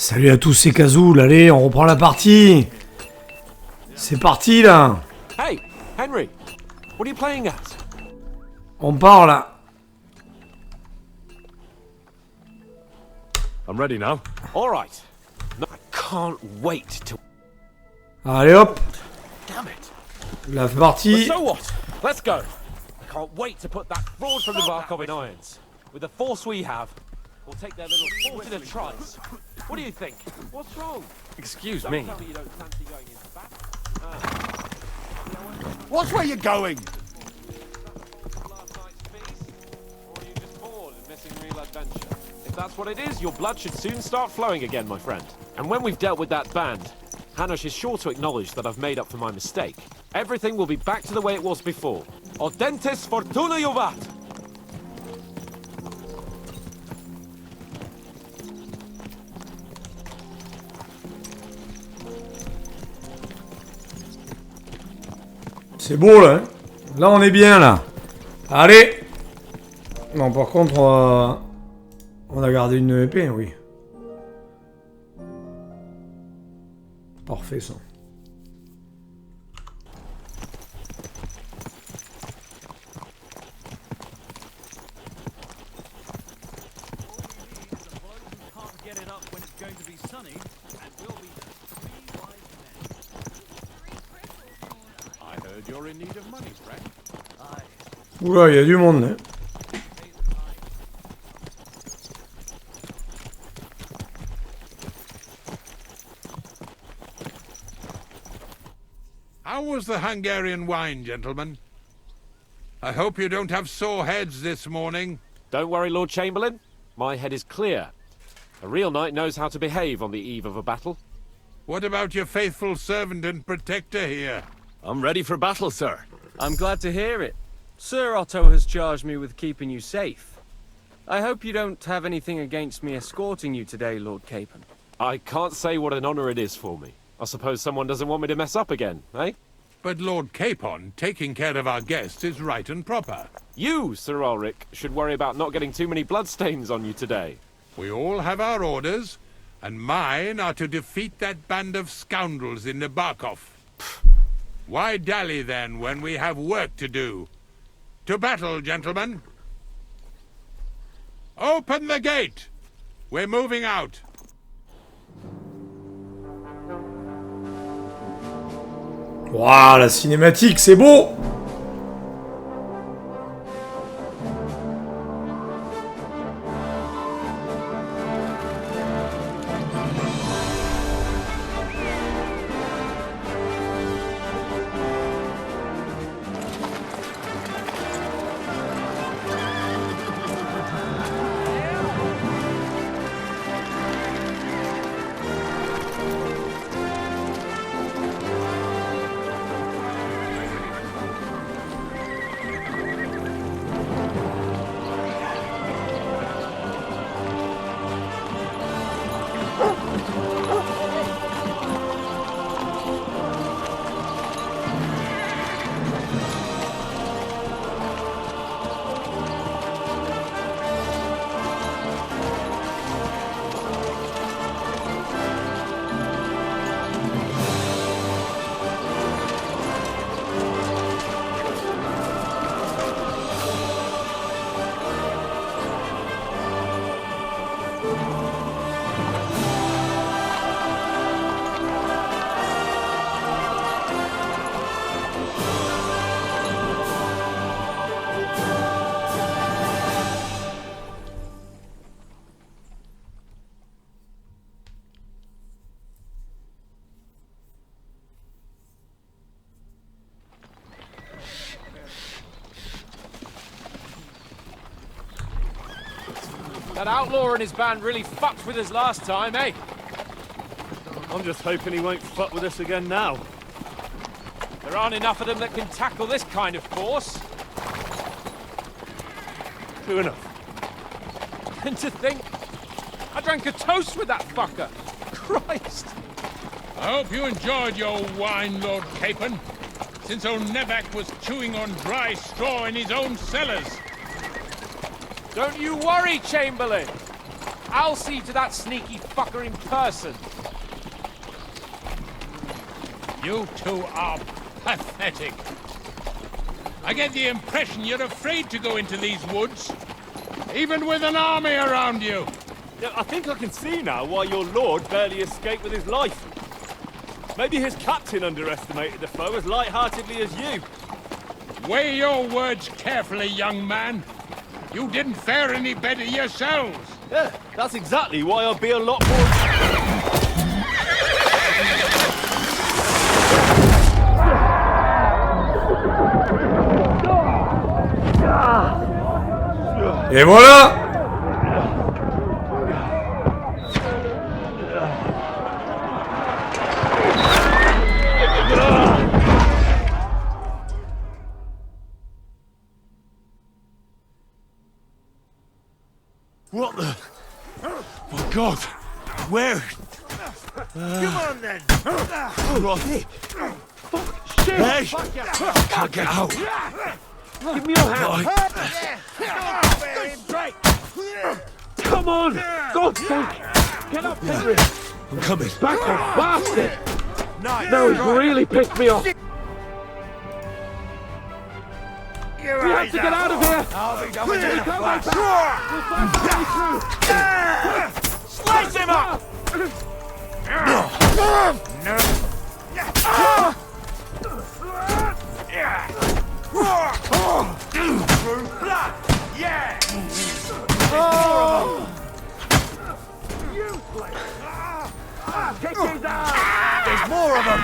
Salut à tous ces casouls, allez, on reprend la partie. C'est parti là. Hey, Henry, what are you playing at? On part là. I'm ready now. All right. No, I can't wait to. Allez hop, Damn it. la partie. So what? Let's go. I can't wait to put that fraud from the Barkov in irons. With the force we have, we'll take their little fort in a trice. What do you think? What's wrong? Excuse me. Tell me you don't fancy going into battle. Watch where you're going! Last night's feast? Or are you just bored and missing real adventure? If that's what it is, your blood should soon start flowing again, my friend. And when we've dealt with that band, Hanush is sure to acknowledge that I've made up for my mistake. Everything will be back to the way it was before. Audentes fortuna juvat! C'est beau là. Hein, là on est bien là. Allez. Non par contre on a gardé une épée, oui. Parfait ça. Oula, il y a du monde là. How was the Hungarian wine, gentlemen? I hope you don't have sore heads this morning. Don't worry, Lord Chamberlain. My head is clear. A real knight knows how to behave on the eve of a battle. What about your faithful servant and protector here? I'm ready for battle, sir. I'm glad to hear it. Sir Otto has charged me with keeping you safe. I hope you don't have anything against me escorting you today, Lord Capon. I can't say what an honor it is for me. I suppose someone doesn't want me to mess up again, eh? But Lord Capon, taking care of our guests is right and proper. You, Sir Ulrich, should worry about not getting too many bloodstains on you today. We all have our orders, and mine are to defeat that band of scoundrels in the Barkov. Why dally then when we have work to do? To battle, gentlemen! Open the gate! We're moving out. Waouh, la cinématique, c'est beau. That outlaw and his band really fucked with us last time, eh? I'm just hoping he won't fuck with us again now. There aren't enough of them that can tackle this kind of force. True enough. And to think, I drank a toast with that fucker. Christ. I hope you enjoyed your wine, Lord Capon, since old Nevak was chewing on dry straw in his own cellars. Don't you worry, Chamberlain. I'll see to that sneaky fucker in person. You two are pathetic. I get the impression you're afraid to go into these woods, even with an army around you. Yeah, I think I can see now why your lord barely escaped with his life. Maybe his captain underestimated the foe as light-heartedly as you. Weigh your words carefully, young man. You didn't fare any better yourselves. Yeah, that's exactly why I'll be a lot more... Et voilà. What the? My God! Where? Come on then! Right. Shit! Hey! Can't get out! Give me your hand! Break! Come on! God's sake! Get up, Henry! I'm coming. Back off, bastard! Nice! No, he's really pissed me off! We have to get out of here! I'll be done with you in a Go flash! back! We'll find our way through! Slice him up! Yeah! Kick his ass! There's more of them!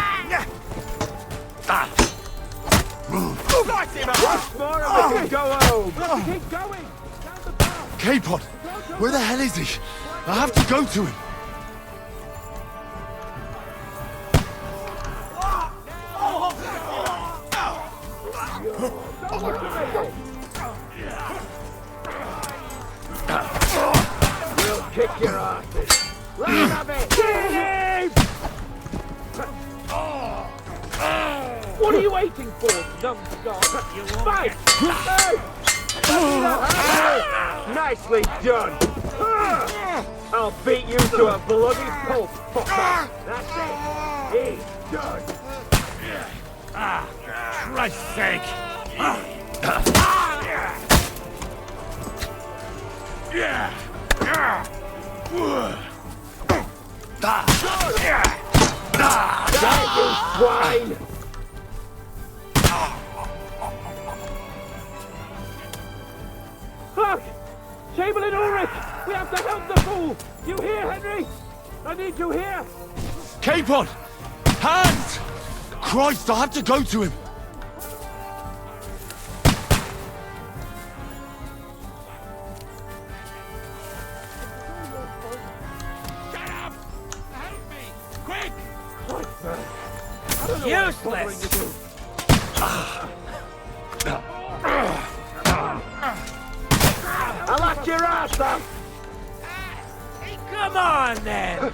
Slice him up! More of them! Go home! Keep going! Down the path! Capon! Where the hell is he? I have to go to him. We'll kick your asses! Let him! What are you waiting for, numbskull? Fight! Nicely done! I'll beat you to a bloody pulp, fucker! That's it! He's done! Christ's sake! Die, you swine! Fuck! Chamberlain Ulrich! We have to help the fool! You hear, Henry? I need you here! Capon! Hands! Christ, I have to go to him. Shut up! Help me! Quick! Useless! I'll lock your ass up! Come on then!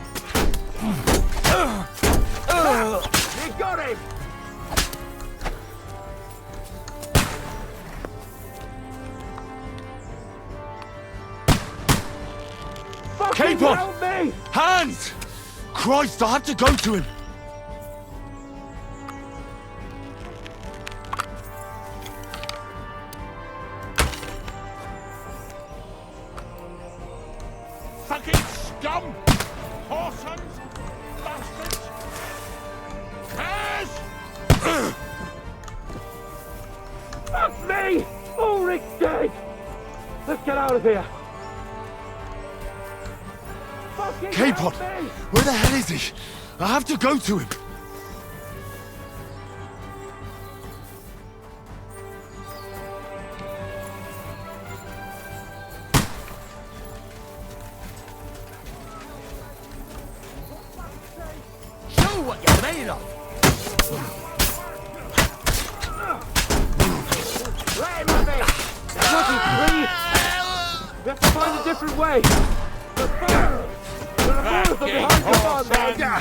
You got him! Fucking Capon! help me! Hands! Christ, I have to go to him. Fucking scum! Whoresons! Bastards! Curse! Fuck me! Ulrich's dead! Let's get out of here! Fucking Capon! help me! Where the hell is he? I have to go to him. Show what you're made of! Let him have it! Bloody please! We have to find a different way! The fire! The reporters are behind the barn now!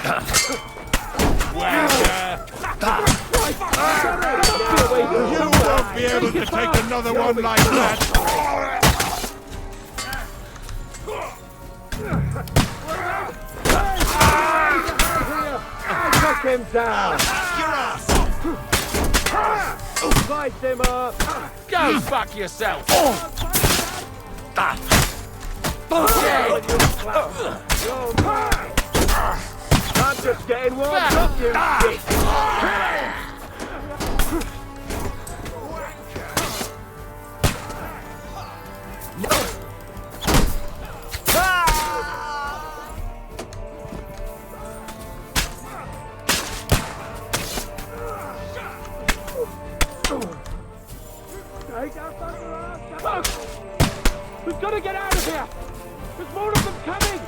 You won't be able to take another one like that! him down! Your ass! Slice him up! Go fuck yourself! I'm just getting warmed up, you bitch! Fuck! We've got to get out of here! There's more of them coming!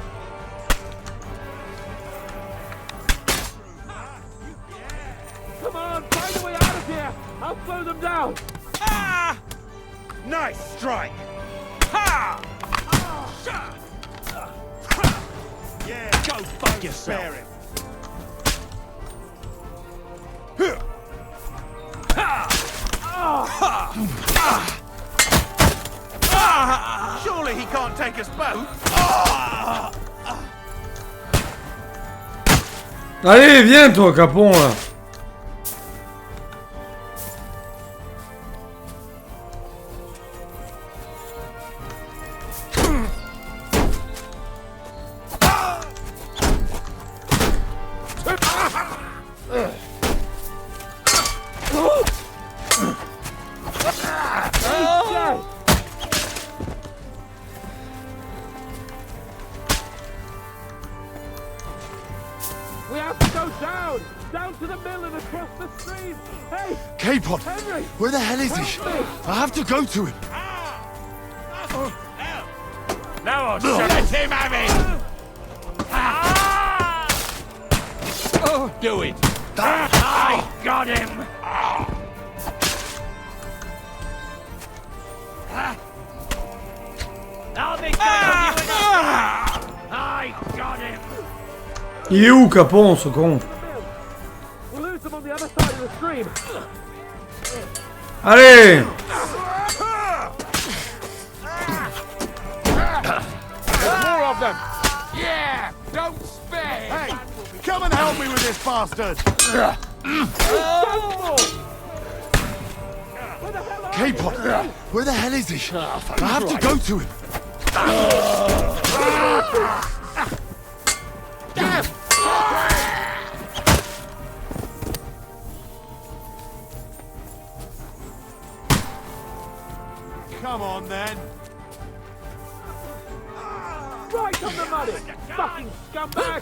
Come on, find a way out of here! I'll slow them down! Ah! Nice strike! Ha! Yeah, go fuck yourself! Surely he can't take us both. Allez, viens toi, Capon, là. We have to go down! Down to the mill and across the stream! Hey! Capon, Henry! where the hell is he? Help me! I have to go to him. Now I'll let him have it! Do it. I got him! I'll be done with you enough! I got him! Il est où, Capon, ce con? We'll lose them on the other side of the stream! Allez! More of them. Yeah, don't spare. Hey, come and help me with this bastard. Capon, where the hell is he? I have to go to him. Come on then. Right on the money! Fucking scumbag!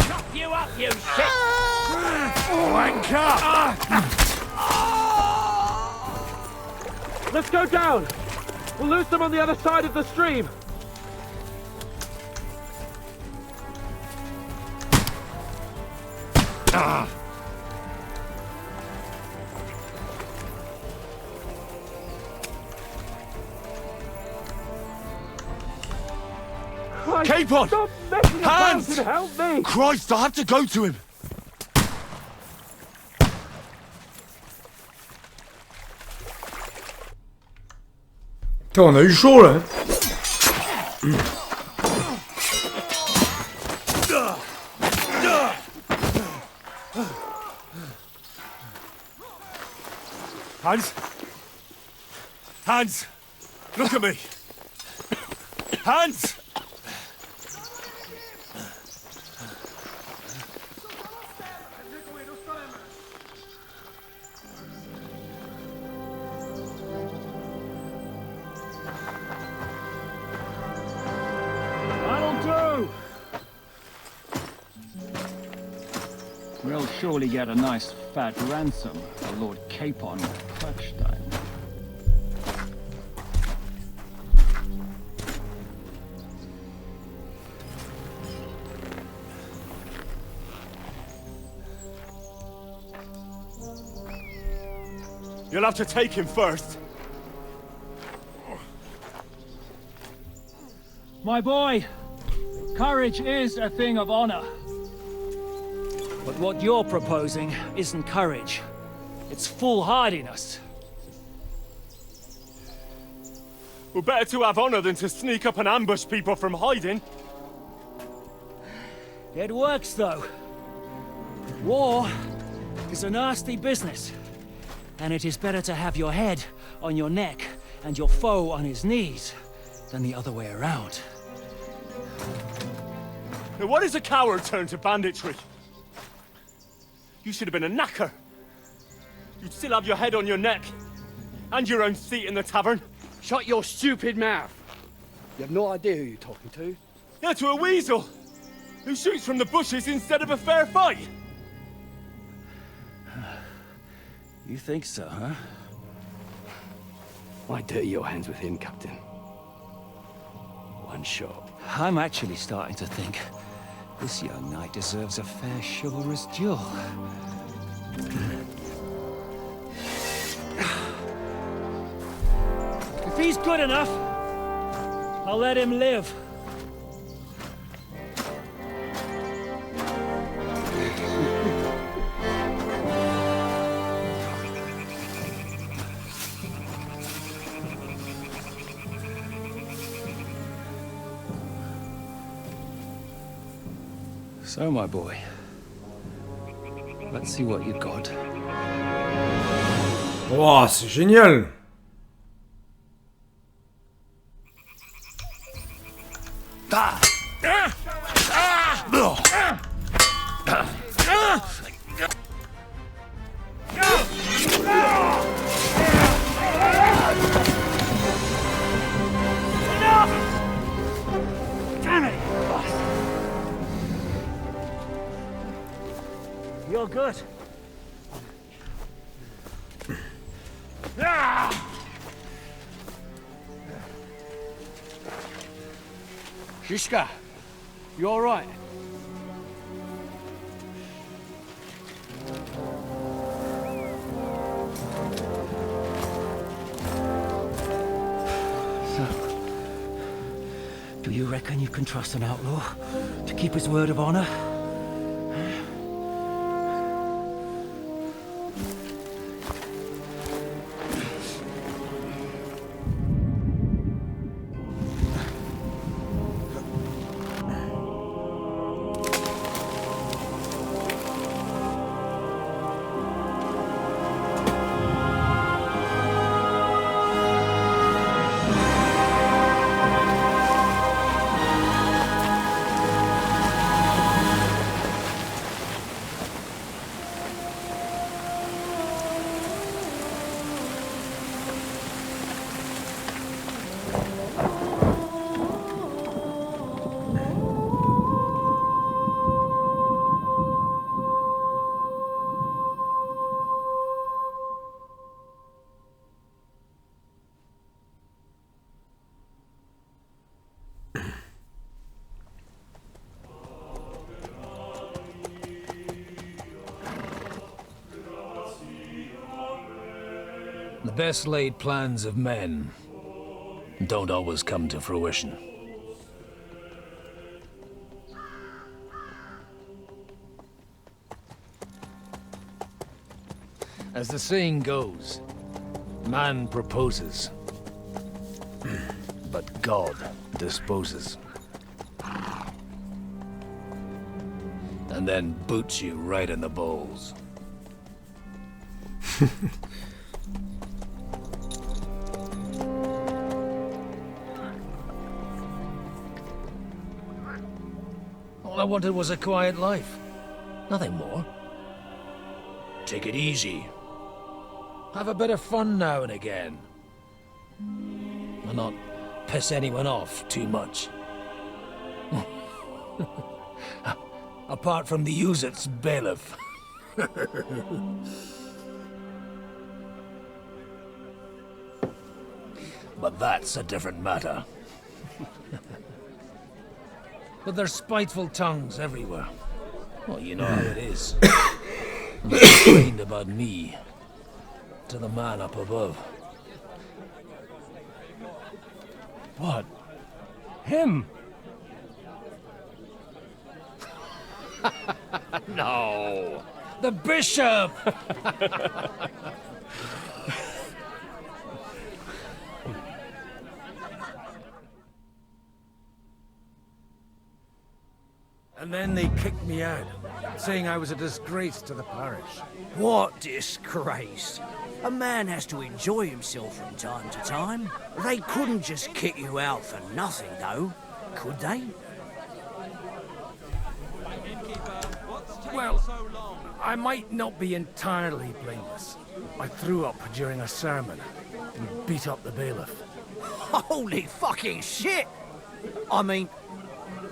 Chop you up, you shit! Let's go down! We'll lose them on the other side of the stream! Christ, Capon! stop messing about Hands! and help me! Christ, I have to go to him. Putain, on a eu chaud, là. Hans? Hans! Look at me! Hans! That'll do! We'll surely get a nice fat ransom for Lord Capon Clutchstein. You'll have to take him first. My boy, courage is a thing of honor. But what you're proposing isn't courage. It's foolhardiness. We're better to have honor than to sneak up and ambush people from hiding. It works, though. War is a nasty business. And it is better to have your head on your neck and your foe on his knees than the other way around. Now what is a coward turned to banditry? You should have been a knacker. You'd still have your head on your neck. And your own seat in the tavern. Shut your stupid mouth. You have no idea who you're talking to. Yeah, to a weasel. Who shoots from the bushes instead of a fair fight. You think so, huh? Why dirty your hands with him, Captain? One shot. I'm actually starting to think this young knight deserves a fair chivalrous duel. If he's good enough, I'll let him live. So, my boy, let's see what you got. Oh, c'est génial. You're good. Shishka, you all right? Do you reckon you can trust an outlaw to keep his word of honor? The best laid plans of men don't always come to fruition. As the saying goes, man proposes, but God disposes. And then boots you right in the balls. All I wanted was a quiet life. Nothing more. Take it easy. Have a bit of fun now and again. And not piss anyone off too much. Apart from the Uzit's bailiff. But that's a different matter. But there's spiteful tongues everywhere. Well, you know how it is. And they complained about me to the man up above. What? Him? No! The bishop! And then they kicked me out, saying I was a disgrace to the parish. What disgrace? A man has to enjoy himself from time to time. They couldn't just kick you out for nothing, though, could they? Well, I might not be entirely blameless. I threw up during a sermon and beat up the bailiff. Holy fucking shit! I mean,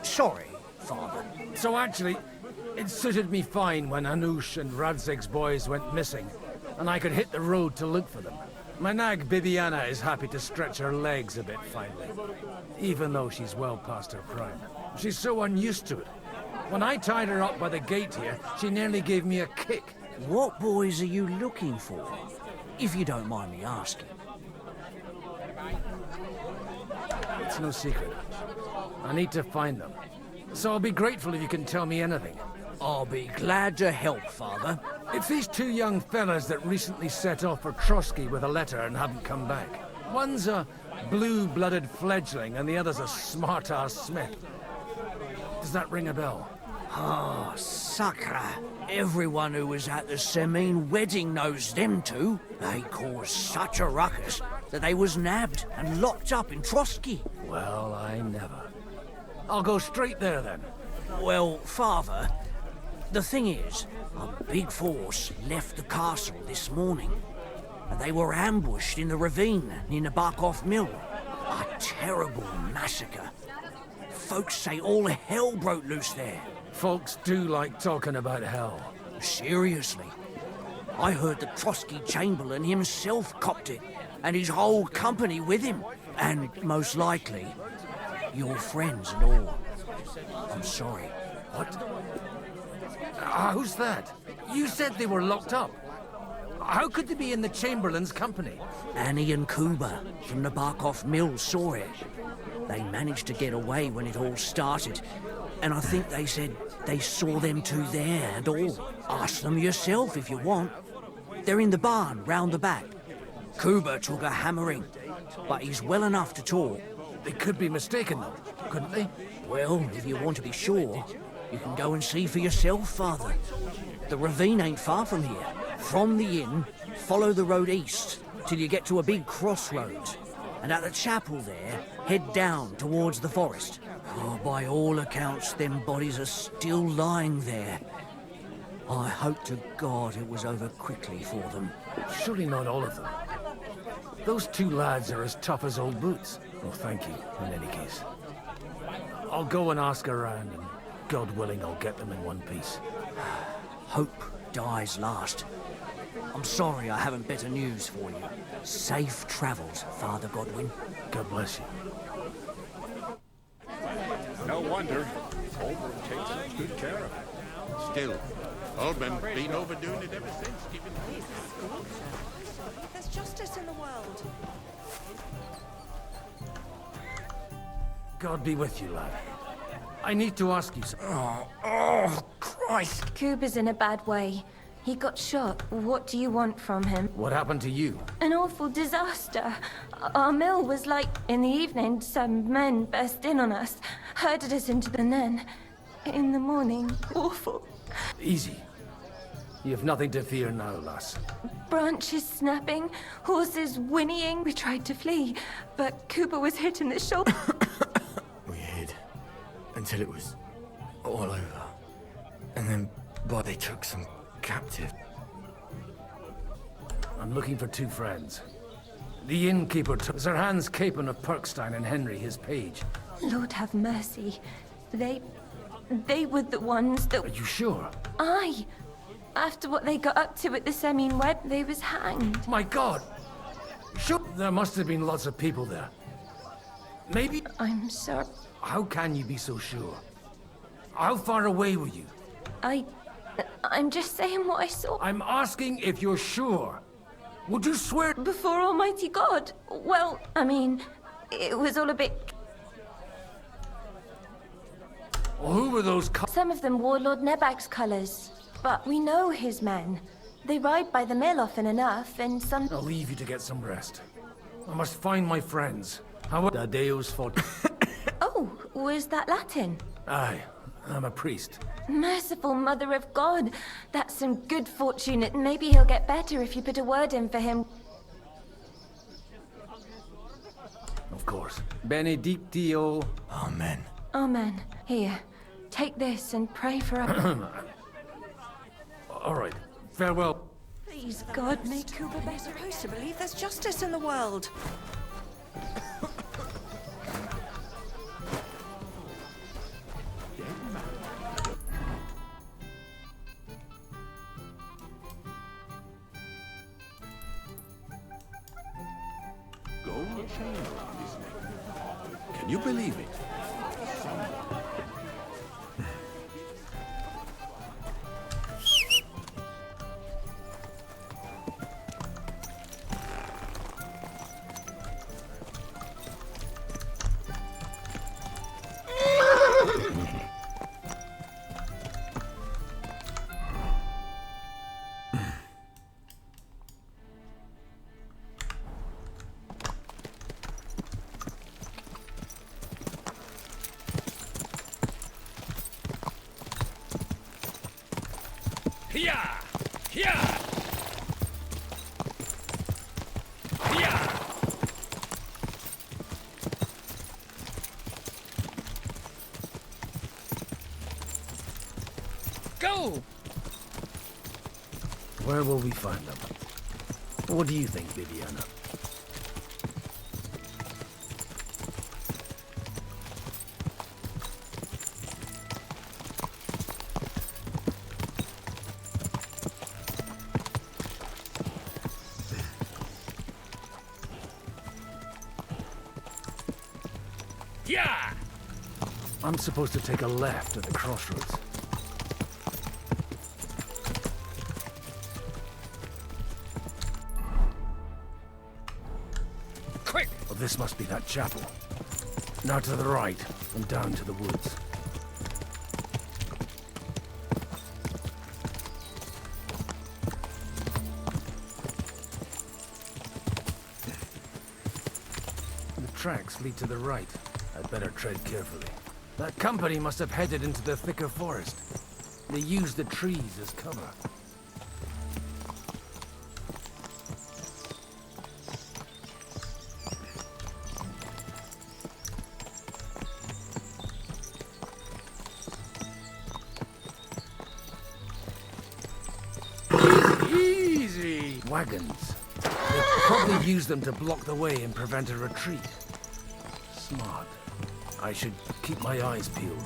sorry, Father. So actually, it suited me fine when Anush and Radzig's boys went missing, and I could hit the road to look for them. My nag Bibiana is happy to stretch her legs a bit finally, even though she's well past her prime. She's so unused to it. When I tied her up by the gate here, she nearly gave me a kick. What boys are you looking for, if you don't mind me asking? It's no secret. I need to find them. So I'll be grateful if you can tell me anything. I'll be glad to help, Father. It's these two young fellas that recently set off for Trotsky with a letter and haven't come back. One's a blue-blooded fledgling and the other's a smart-ass smith. Does that ring a bell? Ah, Sakra. Everyone who was at the Semine wedding knows them two. They caused such a ruckus that they was nabbed and locked up in Trotsky. Well, I never. I'll go straight there then. Well, Father, the thing is, a big force left the castle this morning, and they were ambushed in the ravine near the Barkov Mill. A terrible massacre. Folks say all hell broke loose there. Folks do like talking about hell. Seriously. I heard the Trotsky Chamberlain himself copped it, and his whole company with him. And most likely, your friends and all. I'm sorry. What? Who's that? You said they were locked up. How could they be in the Chamberlain's company? Annie and Kuba from the Barkov Mill saw it. They managed to get away when it all started, and I think they said they saw them two there and all. Ask them yourself if you want. They're in the barn round the back. Kuba took a hammering, but he's well enough to talk. They could be mistaken though, couldn't they? Well, if you want to be sure, you can go and see for yourself, Father. The ravine ain't far from here. From the inn, follow the road east till you get to a big crossroads. And at the chapel there, head down towards the forest. Oh, by all accounts, them bodies are still lying there. I hope to God it was over quickly for them. Surely not all of them. Those two lads are as tough as old boots. Well, thank you, in any case. I'll go and ask around, and God willing, I'll get them in one piece. Hope dies last. I'm sorry I haven't better news for you. Safe travels, Father Godwin. God bless you. No wonder. Oldman takes such good care of it. Still, Oldman been overdoing it ever since. There's justice in the world. God be with you, lad. I need to ask you something. Oh, Christ! Kuba's in a bad way. He got shot. What do you want from him? What happened to you? An awful disaster. Our mill was like in the evening. Some men burst in on us, herded us into the then. In the morning, awful. Easy. You have nothing to fear now, lass. Branches snapping, horses whinnying. We tried to flee, but Kuba was hit in the shoulder. We hid until it was all over. And then, they took some captive. I'm looking for two friends. The innkeeper took Sir Hans Capon of Perkstein and Henry, his page. Lord have mercy. They were the ones that... Are you sure? Aye. After what they got up to at the Semine Web, they was hanged. My God! Sure, there must have been lots of people there. Maybe... I'm sorry. How can you be so sure? How far away were you? I'm just saying what I saw. I'm asking if you're sure. Would you swear? Before Almighty God. Well, I mean, it was all a bit... Well, who were those Some of them wore Lord Nebag's colours. But we know his men. They ride by the mill often enough, and some... I'll leave you to get some rest. I must find my friends. How... Da Deus fort... Oh, was that Latin? Aye. I'm a priest. Merciful Mother of God. That's some good fortune. Maybe he'll get better if you put a word in for him. Of course. Benedictio. Amen. Amen. Here, take this and pray for us. All right. Farewell. Please, God, make Cooper better. We're supposed to believe there's justice in the world. Gold chain around his neck. Can you believe it? Here! Here! Here! Go! Where will we find them? What do you think, Viviana? Yeah! I'm supposed to take a left at the crossroads. Quick! Oh, this must be that chapel. Now to the right, and down to the woods. The tracks lead to the right. I'd better tread carefully. That company must have headed into the thicker forest. They used the trees as cover. Easy! Wagons. They probably used them to block the way and prevent a retreat. Smart. I should keep my eyes peeled.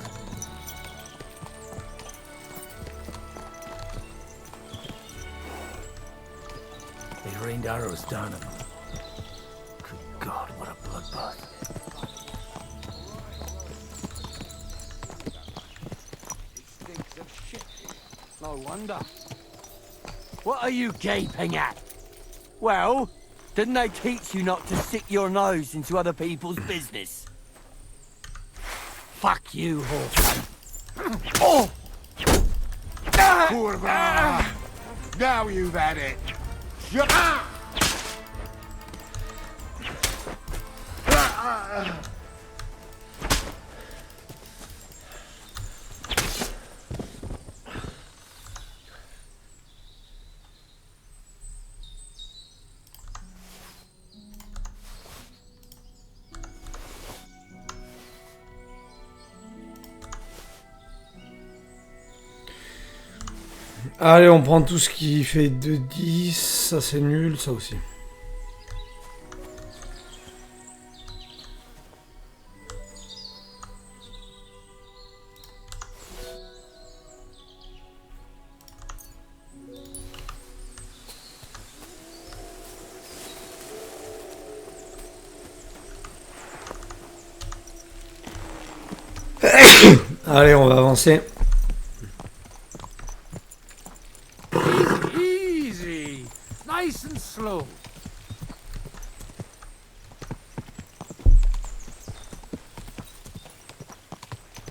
They rained arrows down at them. Good God, what a bloodbath. It stinks of shit. No wonder. What are you gaping at? Well, didn't they teach you not to stick your nose into other people's business? Fuck you, horse. Oh! Kurva! Now you've had it. Allez, on prend tout ce qui fait 2-10, ça c'est nul, ça aussi. Allez, on va avancer. Easy! Nice and slow.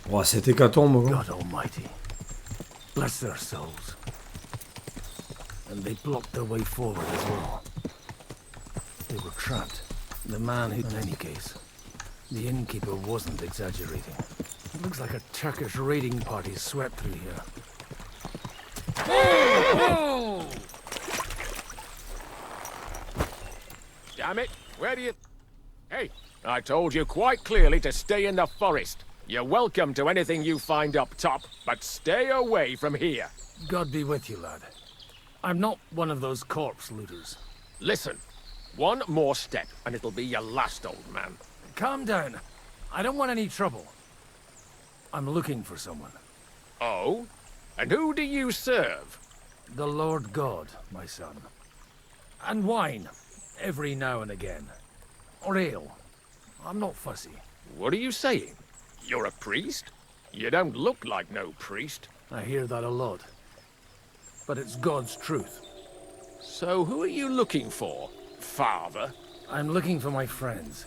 Oh, cette hécatombe. God Almighty. Bless their souls. And they blocked their way forward as well. They were trapped. The man who, in any case, the innkeeper wasn't exaggerating. Looks like a Turkish raiding party swept through here. Damn it, where do you... Hey, I told you quite clearly to stay in the forest. You're welcome to anything you find up top, but stay away from here. God be with you, lad. I'm not one of those corpse looters. Listen, one more step and it'll be your last, old man. Calm down. I don't want any trouble. I'm looking for someone. Oh? And who do you serve? The Lord God, my son. And wine, every now and again. Or ale. I'm not fussy. What are you saying? You're a priest? You don't look like no priest. I hear that a lot. But it's God's truth. So who are you looking for, Father? I'm looking for my friends.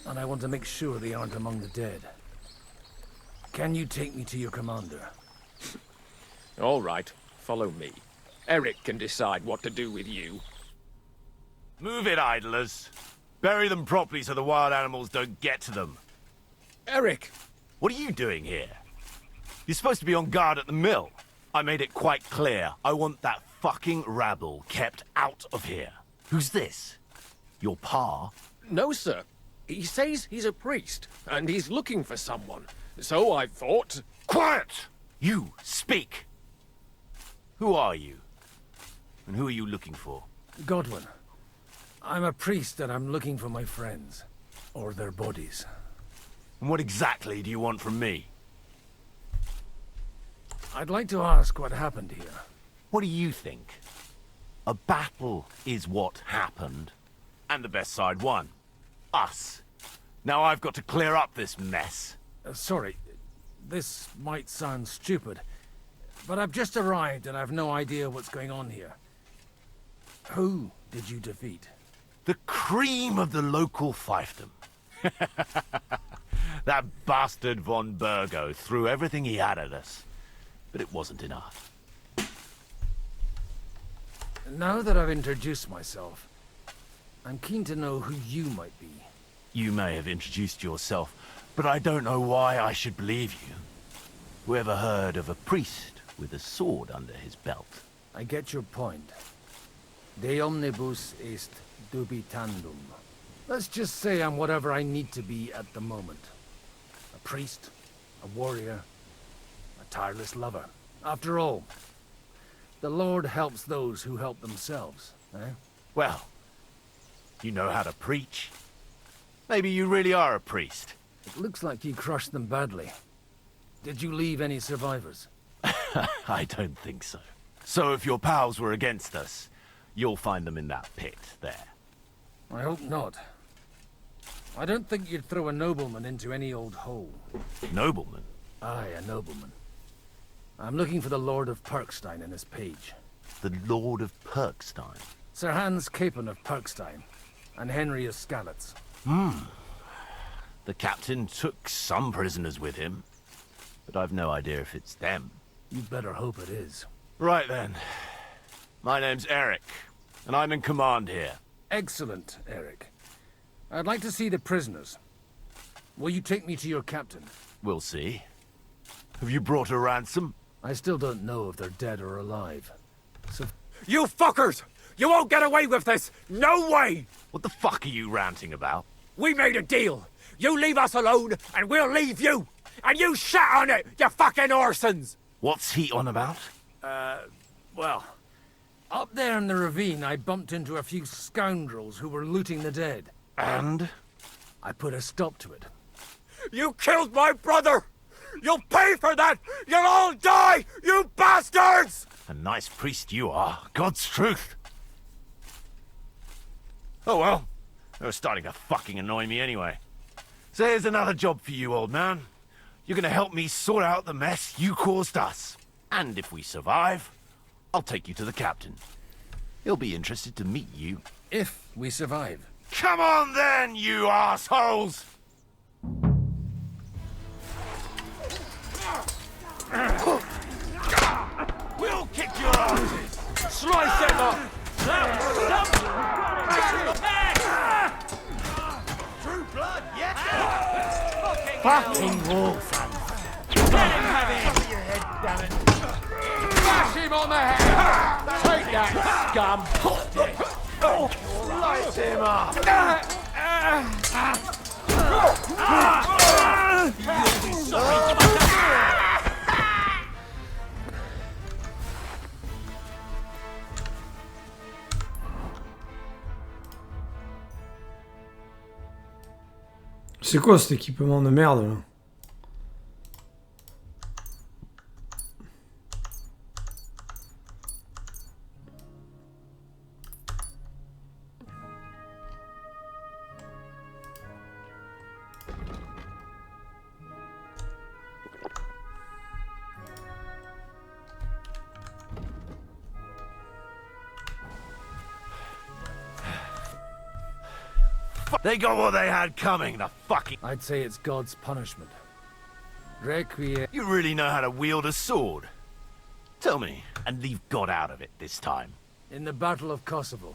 And I want to make sure they aren't among the dead. Can you take me to your commander? All right, follow me. Eric can decide what to do with you. Move it, idlers. Bury them properly so the wild animals don't get to them. Eric! What are you doing here? You're supposed to be on guard at the mill. I made it quite clear. I want that fucking rabble kept out of here. Who's this? Your pa? No, sir. He says he's a priest, and he's looking for someone. So I thought... Quiet! You, speak! Who are you? And who are you looking for? Godwin. I'm a priest and I'm looking for my friends. Or their bodies. And what exactly do you want from me? I'd like to ask what happened here. What do you think? A battle is what happened. And the best side won. Us. Now I've got to clear up this mess. Sorry. This might sound stupid. But I've just arrived and I've no idea what's going on here. Who did you defeat? The cream of the local fiefdom. That bastard von Burgo threw everything he had at us. But it wasn't enough. Now that I've introduced myself, I'm keen to know who you might be. You may have introduced yourself, but I don't know why I should believe you. Whoever heard of a priest with a sword under his belt? I get your point. De omnibus est dubitandum. Let's just say I'm whatever I need to be at the moment. A priest, a warrior, a tireless lover. After all, the Lord helps those who help themselves, eh? Well, you know how to preach. Maybe you really are a priest. It looks like you crushed them badly. Did you leave any survivors? I don't think so. So if your pals were against us, you'll find them in that pit there. I hope not. I don't think you'd throw a nobleman into any old hole. Nobleman? Aye, a nobleman. I'm looking for the Lord of Perkstein and his page. The Lord of Perkstein? Sir Hans Capon of Perkstein, and Henry of Skalice. The captain took some prisoners with him, but I've no idea if it's them. You'd better hope it is. Right then. My name's Eric, and I'm in command here. Excellent, Eric. I'd like to see the prisoners. Will you take me to your captain? We'll see. Have you brought a ransom? I still don't know if they're dead or alive. So... You fuckers! You won't get away with this! No way! What the fuck are you ranting about? We made a deal. You leave us alone, and we'll leave you! And you shat on it, you fucking orsons! What's he on about? Well... Up there in the ravine, I bumped into a few scoundrels who were looting the dead. And? I put a stop to it. You killed my brother! You'll pay for that! You'll all die, you bastards! A nice priest you are. God's truth. Oh well. They were starting to fucking annoy me anyway. So here's another job for you, old man. You're gonna help me sort out the mess you caused us. And if we survive, I'll take you to the captain. He'll be interested to meet you. If we survive. Come on then, you assholes! We'll kick your asses! Slice him up! True blood, yeah! Fucking wolf! Bash him on the head! Take that, scum! Light him up! You'll be sorry! C'est quoi cet équipement de merde là? They got what they had coming, the fucking... I'd say it's God's punishment. Requiem. You really know how to wield a sword? Tell me, and leave God out of it this time. In the Battle of Kosovo.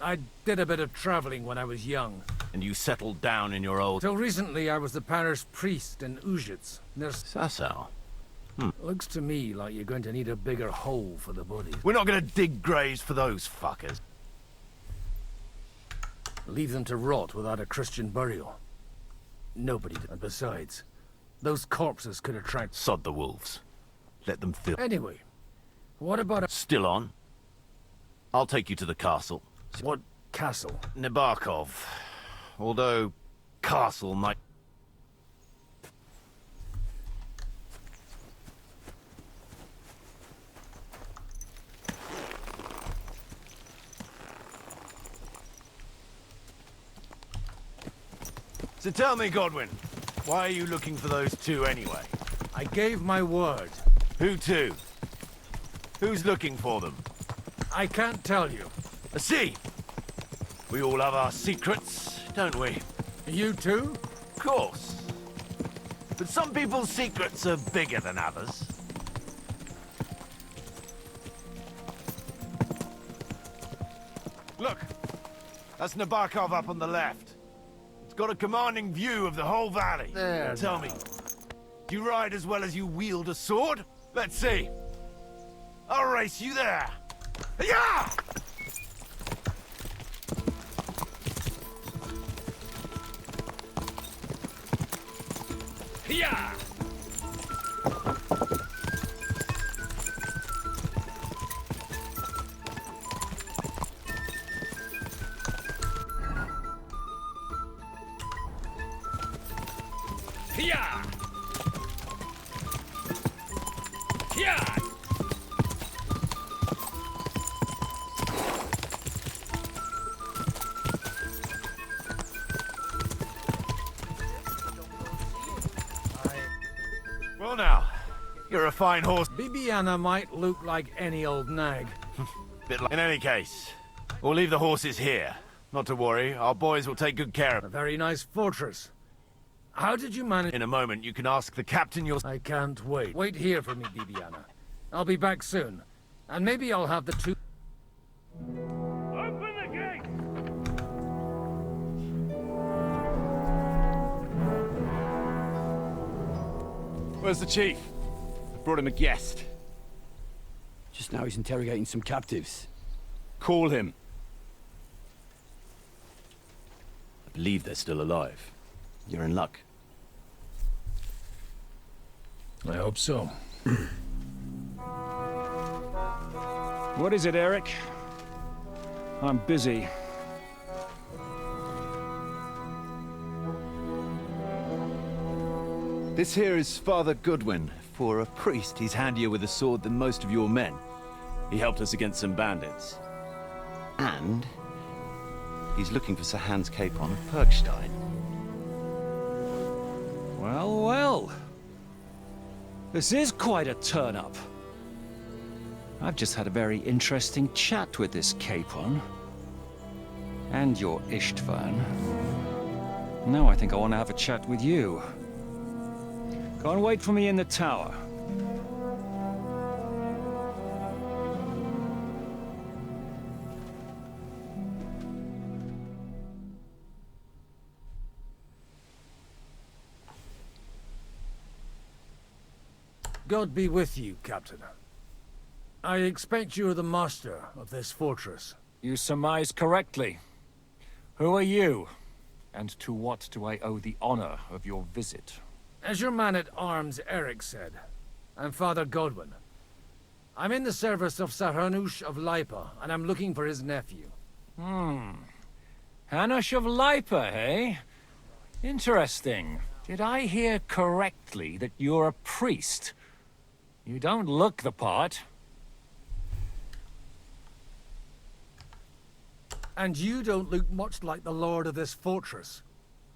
I did a bit of traveling when I was young. And you settled down in your old... Till recently I was the parish priest in Ujits. Sasau. Looks to me like you're going to need a bigger hole for the bodies. We're not gonna dig graves for those fuckers. Leave them to rot without a Christian burial. Nobody did. And besides, those corpses could attract... Sod the wolves. Let them fill... Anyway, what about a... Still on? I'll take you to the castle. What castle? Nebarkov. Although, castle might... So tell me, Godwin, why are you looking for those two anyway? I gave my word. Who to? Who's looking for them? I can't tell you. I see. We all have our secrets, don't we? You too? Of course. But some people's secrets are bigger than others. Look, that's Nabokov up on the left. Got a commanding view of the whole valley. There. Tell me, do you ride as well as you wield a sword? Let's see. I'll race you there. Yeah! Yeah! Yeah! Yeah! Well now, you're a fine horse. Bibiana might look like any old nag. In any case, we'll leave the horses here. Not to worry, our boys will take good care of A very nice fortress. How did you manage? In a moment, you can ask the captain your... I can't wait. Wait here for me, Bibiana. I'll be back soon. And maybe I'll have the two... Open the gate! Where's the chief? I brought him a guest. Just now he's interrogating some captives. Call him. I believe they're still alive. You're in luck. I hope so. What is it, Eric? I'm busy. This here is Father Goodwin. For a priest, he's handier with a sword than most of your men. He helped us against some bandits. And he's looking for Sir Hans Capon of Perkstein. Well, well. This is quite a turn-up. I've just had a very interesting chat with this Capon. And your Istvan. Now I think I want to have a chat with you. Go and wait for me in the tower. God be with you, Captain. I expect you are the master of this fortress. You surmise correctly. Who are you? And to what do I owe the honor of your visit? As your man-at-arms Eric said, I'm Father Godwin. I'm in the service of Sir Hanush of Lipa, and I'm looking for his nephew. Hanush of Lipa, eh? Interesting. Did I hear correctly that you're a priest? You don't look the part. And you don't look much like the lord of this fortress.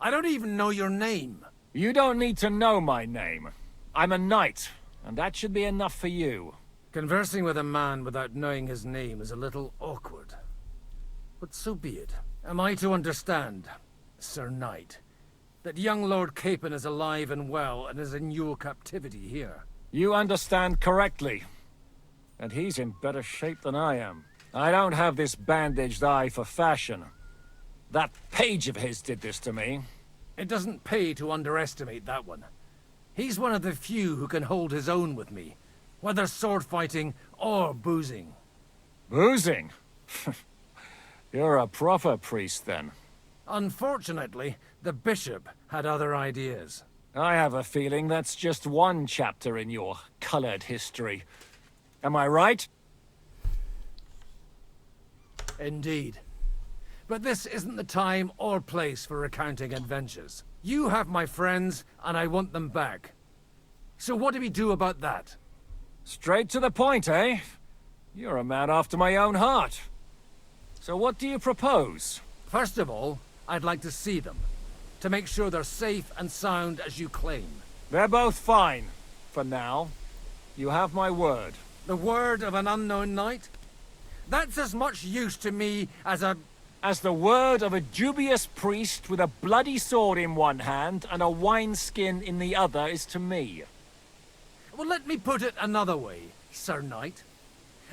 I don't even know your name. You don't need to know my name. I'm a knight, and that should be enough for you. Conversing with a man without knowing his name is a little awkward. But so be it. Am I to understand, Sir Knight, that young Lord Capon is alive and well and is in your captivity here? You understand correctly. And he's in better shape than I am. I don't have this bandaged eye for fashion. That page of his did this to me. It doesn't pay to underestimate that one. He's one of the few who can hold his own with me, whether sword fighting or boozing. Boozing? You're a proper priest, then. Unfortunately, the bishop had other ideas. I have a feeling that's just one chapter in your colored history. Am I right? Indeed. But this isn't the time or place for recounting adventures. You have my friends, and I want them back. So what do we do about that? Straight to the point, eh? You're a man after my own heart. So what do you propose? First of all, I'd like to see them, to make sure they're safe and sound as you claim. They're both fine, for now. You have my word. The word of an unknown knight? That's as much use to me as the word of a dubious priest with a bloody sword in one hand and a wineskin in the other is to me. Well, let me put it another way, Sir Knight.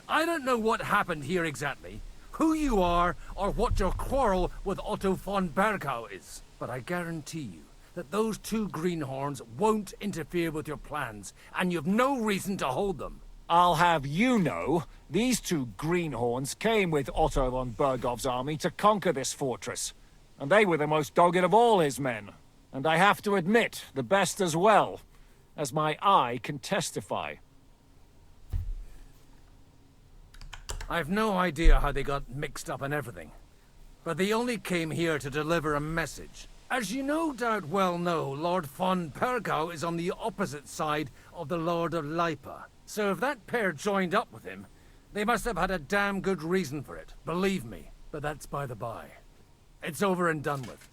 I don't know what happened here exactly, who you are, or what your quarrel with Otto von Bergau is. But I guarantee you that those two greenhorns won't interfere with your plans, and you've no reason to hold them. I'll have you know, these two greenhorns came with Otto von Bergov's army to conquer this fortress. And they were the most dogged of all his men. And I have to admit, the best as well, as my eye can testify. I've no idea how they got mixed up in everything. But they only came here to deliver a message. As you no doubt well know, Lord von Bergau is on the opposite side of the Lord of Lipa. So if that pair joined up with him, they must have had a damn good reason for it, believe me. But that's by the by. It's over and done with.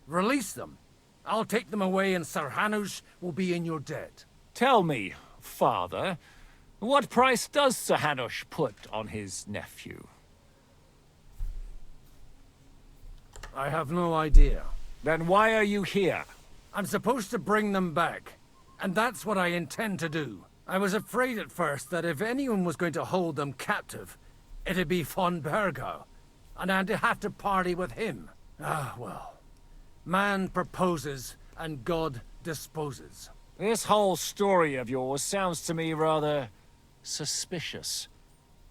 Release them. I'll take them away and Sir Hanush will be in your debt. Tell me, Father, what price does Sir Hanush put on his nephew? I have no idea. Then why are you here? I'm supposed to bring them back, and that's what I intend to do. I was afraid at first that if anyone was going to hold them captive, it'd be von Bergau, and I'd have to party with him. Ah, well. Man proposes, and God disposes. This whole story of yours sounds to me rather suspicious.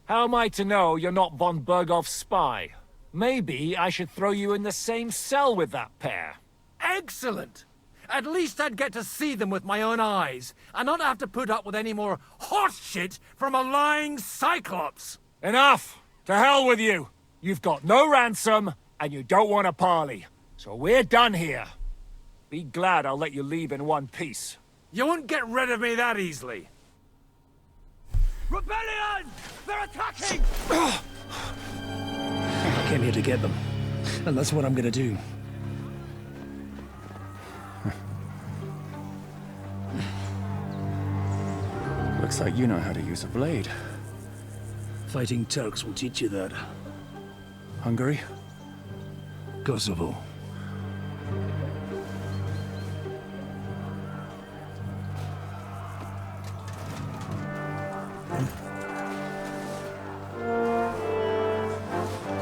How am I to know you're not von Bergov's spy? Maybe I should throw you in the same cell with that pair. Excellent! At least I'd get to see them with my own eyes, and not have to put up with any more horse shit from a lying cyclops! Enough! To hell with you! You've got no ransom, and you don't want a parley. So we're done here. Be glad I'll let you leave in one piece. You won't get rid of me that easily. Rebellion! They're attacking! I came here to get them, and that's what I'm gonna do. Looks like you know how to use a blade. Fighting Turks will teach you that. Hungary? Kosovo.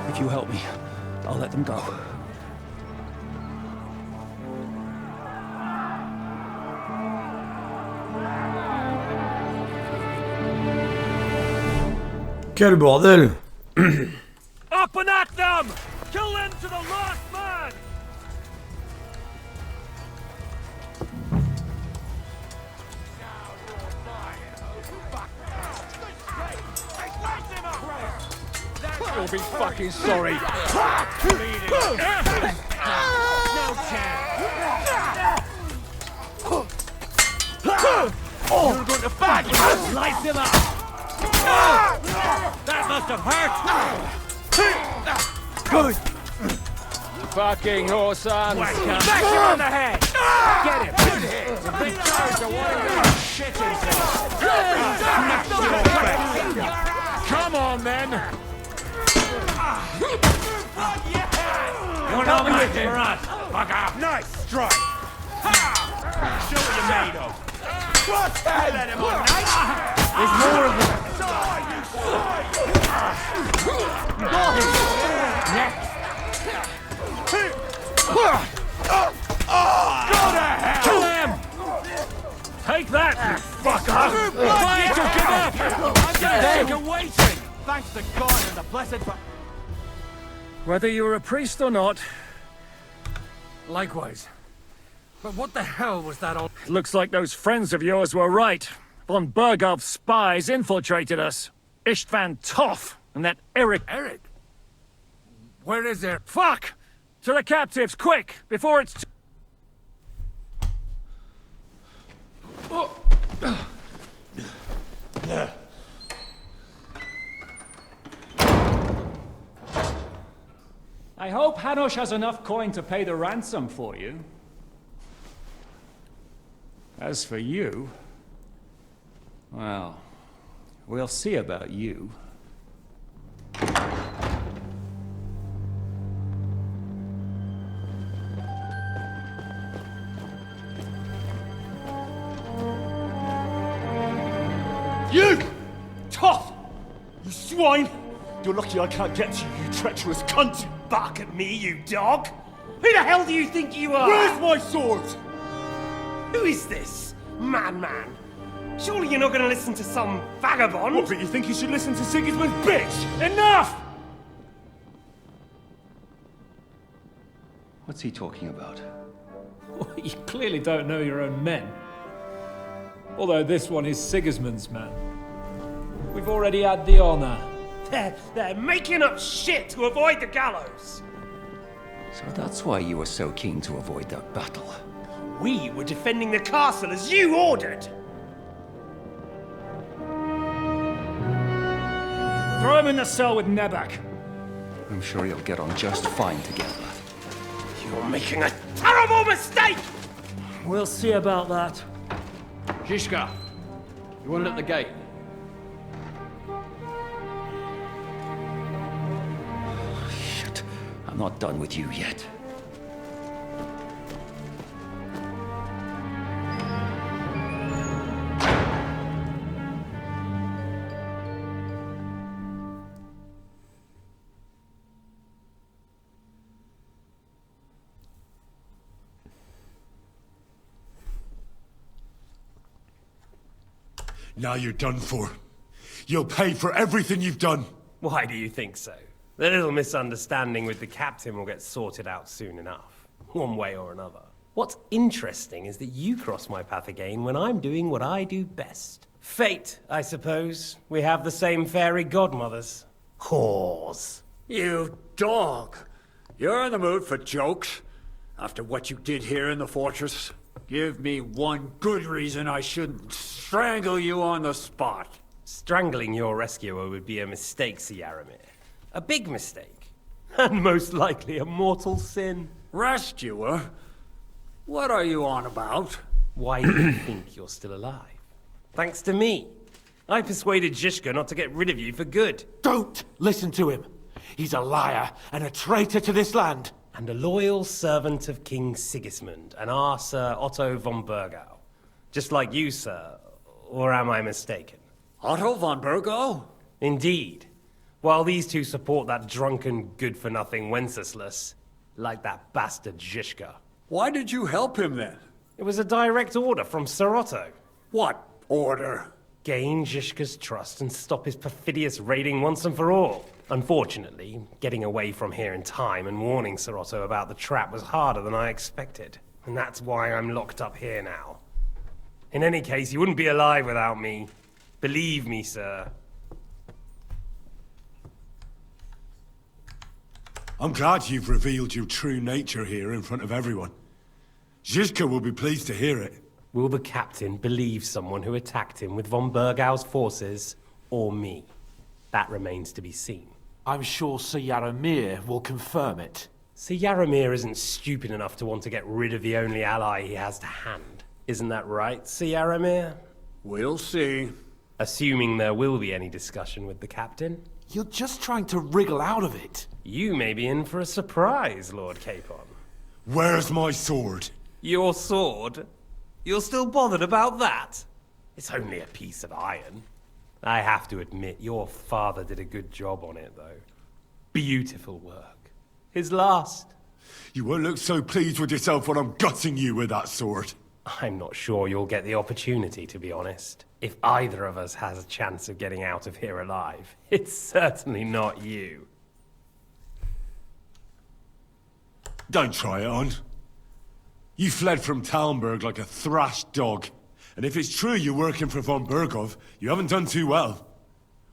If you help me, I'll let them go. Quel bordel! Up and at them! Kill them to the last man! You'll be fucking sorry. No chance. You're going to bag him! Slice him up! That must have hurt! Good! Fucking horse on. Smash him on the head! Get him! The big guys are wanting shit into Come on, then! You're not waiting for us, fucker! Nice strike! Show what you're made of! What? Let him on, nice! There's more of them! Next! Go to hell! Kill him! Take that, you fucker! Why did you give up? I'm sick of waiting! Thanks to God and the blessed... Whether you're a priest or not... Likewise. But what the hell was that all... Looks like those friends of yours were right. Von Berghoff's spies infiltrated us. Istvan Toth and that Eric... Eric? Where is there? Fuck! To the captives, quick! Before it's... I hope Hanush has enough coin to pay the ransom for you. As for you... well, we'll see about you. You! Tough! You swine! You're lucky I can't get to you, you treacherous cunt! You bark at me, you dog! Who the hell do you think you are? Where's my sword? Who is this? Man. Surely you're not gonna listen to some vagabond? What, but you think you should listen to Sigismund's bitch? Enough! What's he talking about? Well, you clearly don't know your own men. Although this one is Sigismund's man. We've already had the honor. They're making up shit to avoid the gallows! So that's why you were so keen to avoid that battle. We were defending the castle as you ordered! Throw him in the cell with Nebak. I'm sure you'll get on just fine together. You're making a terrible mistake! We'll see about that. Zhishka, you want it at the gate? Shit, I'm not done with you yet. Now you're done for. You'll pay for everything you've done. Why do you think so? The little misunderstanding with the captain will get sorted out soon enough. One way or another. What's interesting is that you cross my path again when I'm doing what I do best. Fate, I suppose. We have the same fairy godmothers. Whores. You dog! You're in the mood for jokes? After what you did here in the fortress? Give me one good reason I shouldn't strangle you on the spot. Strangling your rescuer would be a mistake, Yaramir. A big mistake. And most likely a mortal sin. Rescuer? What are you on about? Why do you think you're still alive? Thanks to me. I persuaded Zhishka not to get rid of you for good. Don't listen to him. He's a liar and a traitor to this land. And a loyal servant of King Sigismund and our Sir Otto von Bergau. Just like you, sir. Or am I mistaken? Otto von Bergau? Indeed. While these two support that drunken, good-for-nothing Wenceslas, like that bastard Zhishka. Why did you help him then? It was a direct order from Sir Otto. What order? gain Zhishka's trust and stop his perfidious raiding once and for all. Unfortunately, getting away from here in time and warning Sir Otto about the trap was harder than I expected. And that's why I'm locked up here now. In any case, you wouldn't be alive without me. Believe me, sir. I'm glad you've revealed your true nature here in front of everyone. Zhishka will be pleased to hear it. Will the captain believe someone who attacked him with von Bergau's forces, or me? That remains to be seen. I'm sure Sir Yaramir will confirm it. Sir Yaramir isn't stupid enough to want to get rid of the only ally he has to hand. Isn't that right, Sir Yaramir? We'll see. Assuming there will be any discussion with the captain. You're just trying to wriggle out of it. You may be in for a surprise, Lord Capon. Where's my sword? Your sword? You're still bothered about that? It's only a piece of iron. I have to admit, your father did a good job on it, though. Beautiful work. His last. You won't look so pleased with yourself when I'm gutting you with that sword. I'm not sure you'll get the opportunity, to be honest. If either of us has a chance of getting out of here alive, it's certainly not you. Don't try it on. You fled from Talmberg like a thrashed dog. And if it's true you're working for von Bergov, you haven't done too well.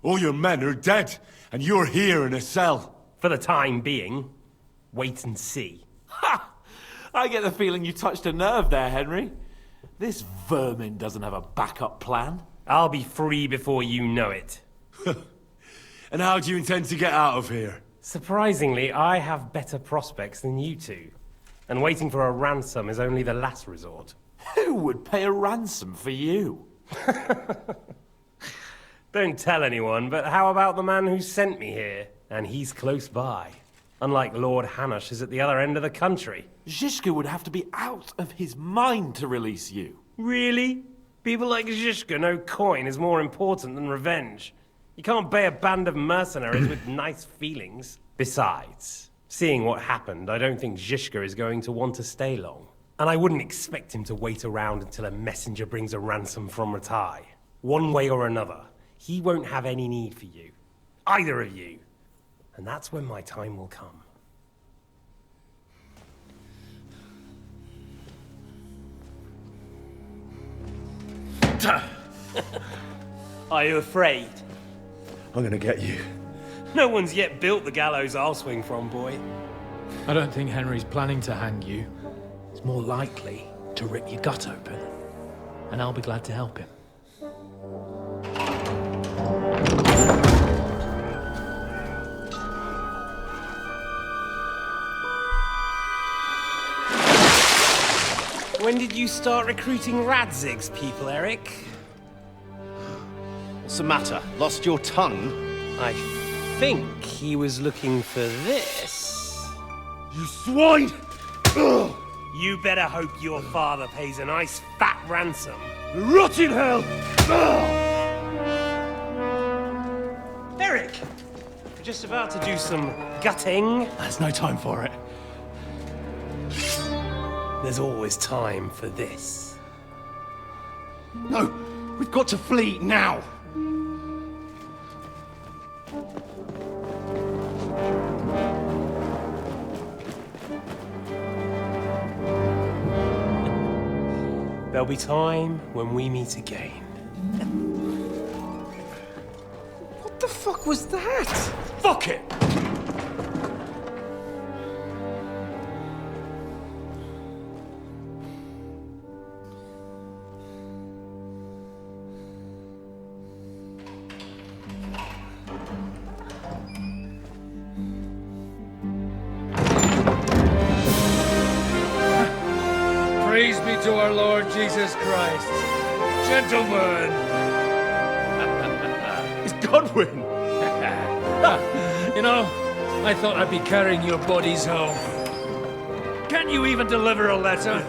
All your men are dead, and you're here in a cell. For the time being, wait and see. Ha! I get the feeling you touched a nerve there, Henry. This vermin doesn't have a backup plan. I'll be free before you know it. And how do you intend to get out of here? Surprisingly, I have better prospects than you two. And waiting for a ransom is only the last resort. Who would pay a ransom for you? Don't tell anyone, but how about the man who sent me here? And he's close by. Unlike Lord Hanush is at the other end of the country. Zhishka would have to be out of his mind to release you. Really? People like Zhishka know coin is more important than revenge. You can't pay a band of mercenaries with nice feelings. Besides, seeing what happened, I don't think Zhishka is going to want to stay long. And I wouldn't expect him to wait around until a messenger brings a ransom from Ratai. One way or another, he won't have any need for you. Either of you. And that's when my time will come. Are you afraid? I'm gonna get you. No one's yet built the gallows I'll swing from, boy. I don't think Henry's planning to hang you. It's more likely to rip your gut open. And I'll be glad to help him. When did you start recruiting Radzig's people, Eric? What's the matter? Lost your tongue? I think he was looking for this. You swine! Ugh. You better hope your father pays a nice fat ransom. Rot in hell! Eric! We're just about to do some gutting. There's no time for it. There's always time for this. No! We've got to flee now! There'll be time when we meet again. What the fuck was that? Fuck it! Praise be to our Lord Jesus Christ. Gentlemen! It's Godwin! You know, I thought I'd be carrying your bodies home. Can you even deliver a letter?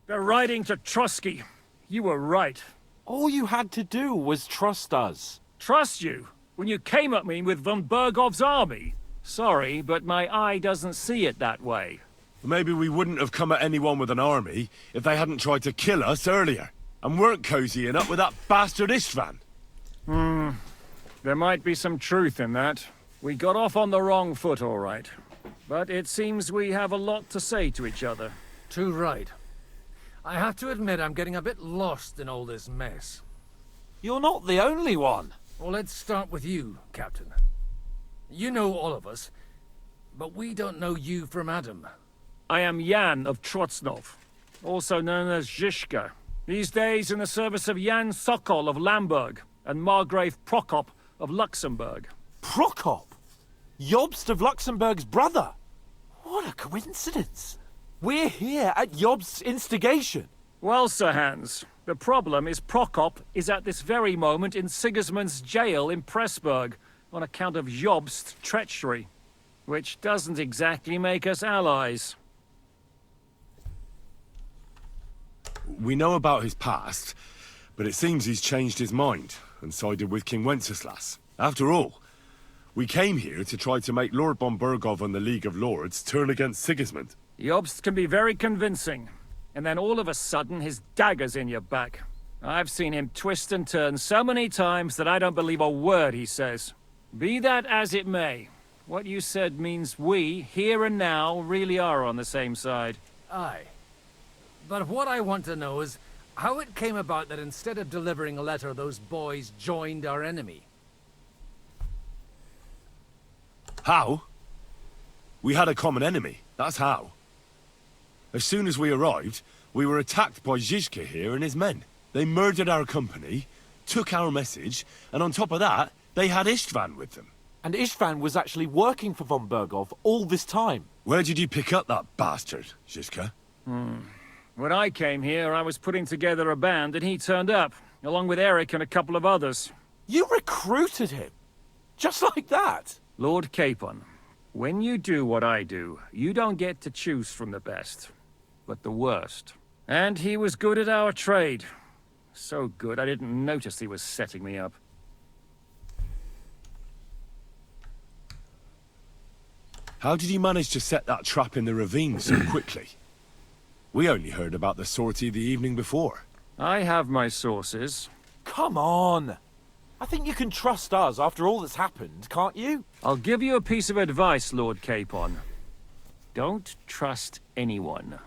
They're riding to Trusky. You were right. All you had to do was trust us. Trust you? When you came at me with von Bergov's army? Sorry, but my eye doesn't see it that way. Maybe we wouldn't have come at anyone with an army if they hadn't tried to kill us earlier, and weren't cozying up with that bastard Istvan. There might be some truth in that. We got off on the wrong foot, all right. But it seems we have a lot to say to each other. Too right. I have to admit I'm getting a bit lost in all this mess. You're not the only one. Well, let's start with you, Captain. You know all of us, but we don't know you from Adam. I am Jan of Trotsnov, also known as Zhishka. These days in the service of Jan Sokol of Lamberg and Margrave Prokop of Luxembourg. Prokop? Jobst of Luxembourg's brother? What a coincidence. We're here at Jobst's instigation. Well, Sir Hans, the problem is Prokop is at this very moment in Sigismund's jail in Pressburg on account of Jobst's treachery, which doesn't exactly make us allies. We know about his past, but it seems he's changed his mind and sided with King Wenceslas. After all, we came here to try to make Lord von Bergov and the League of Lords turn against Sigismund. Jobst can be very convincing, and then all of a sudden his dagger's in your back. I've seen him twist and turn so many times that I don't believe a word he says. Be that as it may, what you said means we, here and now, really are on the same side. Aye. But what I want to know is how it came about that instead of delivering a letter, those boys joined our enemy. How? We had a common enemy, that's how. As soon as we arrived, we were attacked by Zhizka here and his men. They murdered our company, took our message, and on top of that, they had Istvan with them. And Istvan was actually working for von Bergov all this time. Where did you pick up that bastard, Zhizka? When I came here, I was putting together a band and he turned up, along with Eric and a couple of others. You recruited him? Just like that? Lord Capon, when you do what I do, you don't get to choose from the best, but the worst. And he was good at our trade. So good, I didn't notice he was setting me up. How did you manage to set that trap in the ravine so quickly? We only heard about the sortie the evening before. I have my sources. Come on! I think you can trust us after all that's happened, can't you? I'll give you a piece of advice, Lord Capon. Don't trust anyone.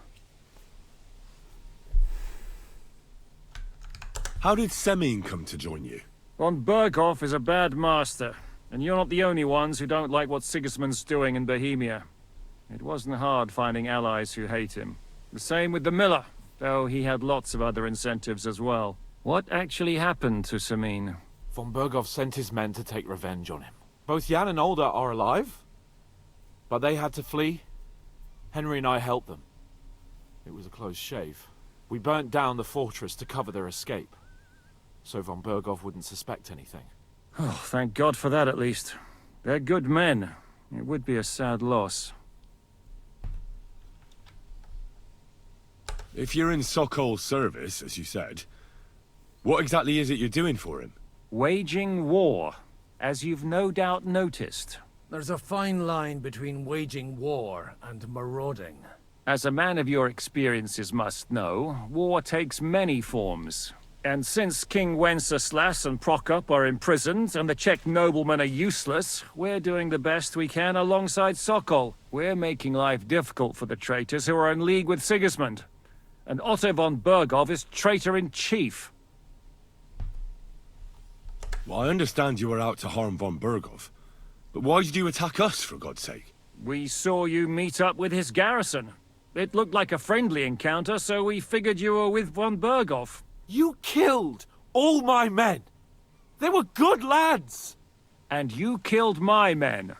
How did Semyon come to join you? Von Bergov is a bad master, and you're not the only ones who don't like what Sigismund's doing in Bohemia. It wasn't hard finding allies who hate him. The same with the miller, though he had lots of other incentives as well. What actually happened to Semyon? Von Bergov sent his men to take revenge on him. Both Jan and Olda are alive, but they had to flee. Henry and I helped them. It was a close shave. We burnt down the fortress to cover their escape, so von Bergov wouldn't suspect anything. Oh, thank God for that at least. They're good men. It would be a sad loss. If you're in Sokol's service, as you said, what exactly is it you're doing for him? Waging war, as you've no doubt noticed. There's a fine line between waging war and marauding. As a man of your experiences must know, war takes many forms. And since King Wenceslas and Prokop are imprisoned and the Czech noblemen are useless, we're doing the best we can alongside Sokol. We're making life difficult for the traitors who are in league with Sigismund. And Otto von Bergov is traitor-in-chief. Well, I understand you were out to harm von Bergov, but why did you attack us, for God's sake? We saw you meet up with his garrison. It looked like a friendly encounter, so we figured you were with von Bergov. You killed all my men! They were good lads! And you killed my men.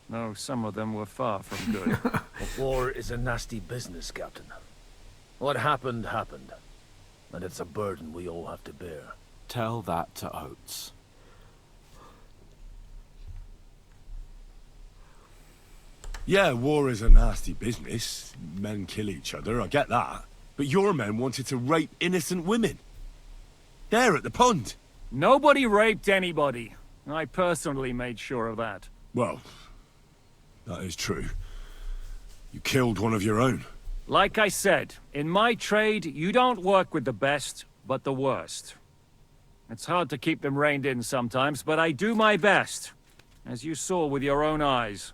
No, some of them were far from good. War is a nasty business, Captain. What happened, happened. And it's a burden we all have to bear. Tell that to Oates. Yeah, war is a nasty business. Men kill each other, I get that. But your men wanted to rape innocent women. There at the pond. Nobody raped anybody. I personally made sure of that. Well, that is true. You killed one of your own. Like I said, in my trade, you don't work with the best, but the worst. It's hard to keep them reined in sometimes, but I do my best, as you saw with your own eyes.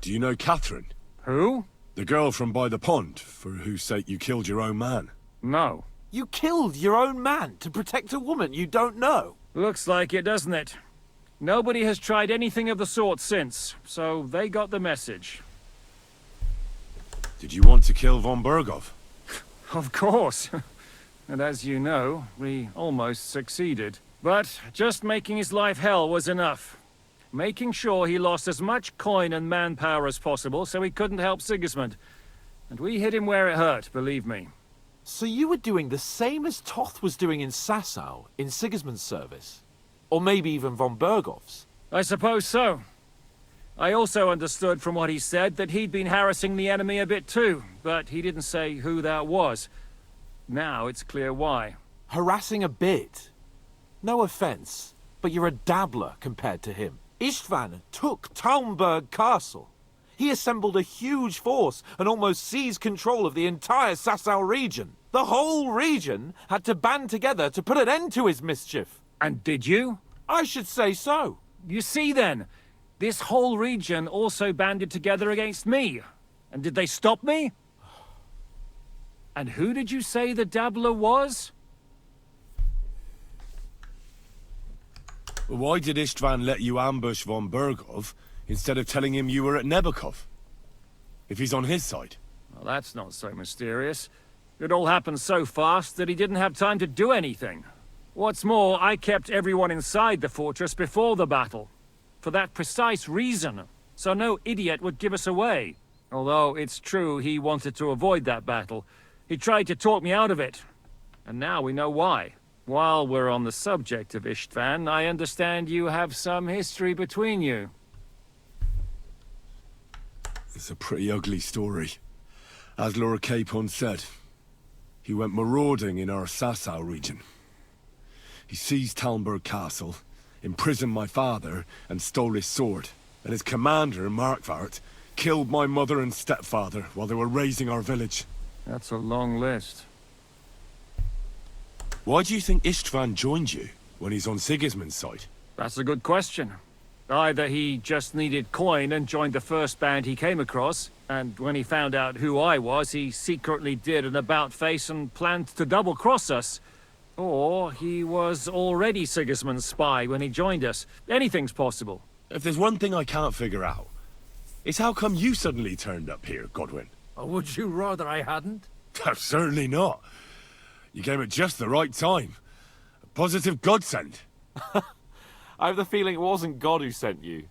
Do you know Catherine? Who? The girl from by the pond, for whose sake you killed your own man. No. You killed your own man to protect a woman you don't know? Looks like it, doesn't it? Nobody has tried anything of the sort since, so they got the message. Did you want to kill von Berghoff? Of course. And as you know, we almost succeeded. But just making his life hell was enough. Making sure he lost as much coin and manpower as possible so he couldn't help Sigismund. And we hit him where it hurt, believe me. So you were doing the same as Toth was doing in Sasau, in Sigismund's service? Or maybe even von Berghoff's? I suppose so. I also understood from what he said that he'd been harassing the enemy a bit too, but he didn't say who that was. Now it's clear why. Harassing a bit? No offense, but you're a dabbler compared to him. Istvan took Talmberg Castle. He assembled a huge force and almost seized control of the entire Sasau region. The whole region had to band together to put an end to his mischief. And did you? I should say so. You see then, this whole region also banded together against me. And did they stop me? And who did you say the dabbler was? Why did Istvan let you ambush von Berghoff instead of telling him you were at Nebakov? If he's on his side. Well, that's not so mysterious. It all happened so fast that he didn't have time to do anything. What's more, I kept everyone inside the fortress before the battle. For that precise reason. So no idiot would give us away. Although it's true he wanted to avoid that battle. He tried to talk me out of it. And now we know why. While we're on the subject of Istvan, I understand you have some history between you. It's a pretty ugly story. As Lord Capon said, he went marauding in our Sasau region. He seized Talmberg Castle, imprisoned my father, and stole his sword. And his commander, Markvart, killed my mother and stepfather while they were raising our village. That's a long list. Why do you think Istvan joined you when he's on Sigismund's side? That's a good question. Either he just needed coin and joined the first band he came across, and when he found out who I was, he secretly did an about-face and planned to double-cross us. Or he was already Sigismund's spy when he joined us. Anything's possible. If there's one thing I can't figure out, it's how come you suddenly turned up here, Godwin? Or would you rather I hadn't? Certainly not. You came at just the right time. A positive godsend. I have the feeling it wasn't God who sent you,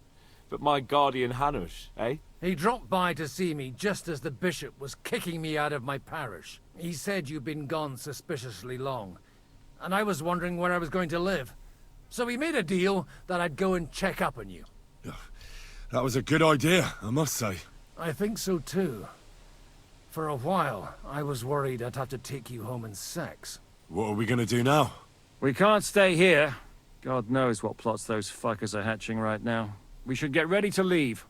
but my guardian Hanush, eh? He dropped by to see me just as the bishop was kicking me out of my parish. He said you'd been gone suspiciously long, and I was wondering where I was going to live. So we made a deal that I'd go and check up on you. That was a good idea, I must say. I think so too. For a while, I was worried I'd have to take you home in sex. What are we gonna do now? We can't stay here. God knows what plots those fuckers are hatching right now. We should get ready to leave.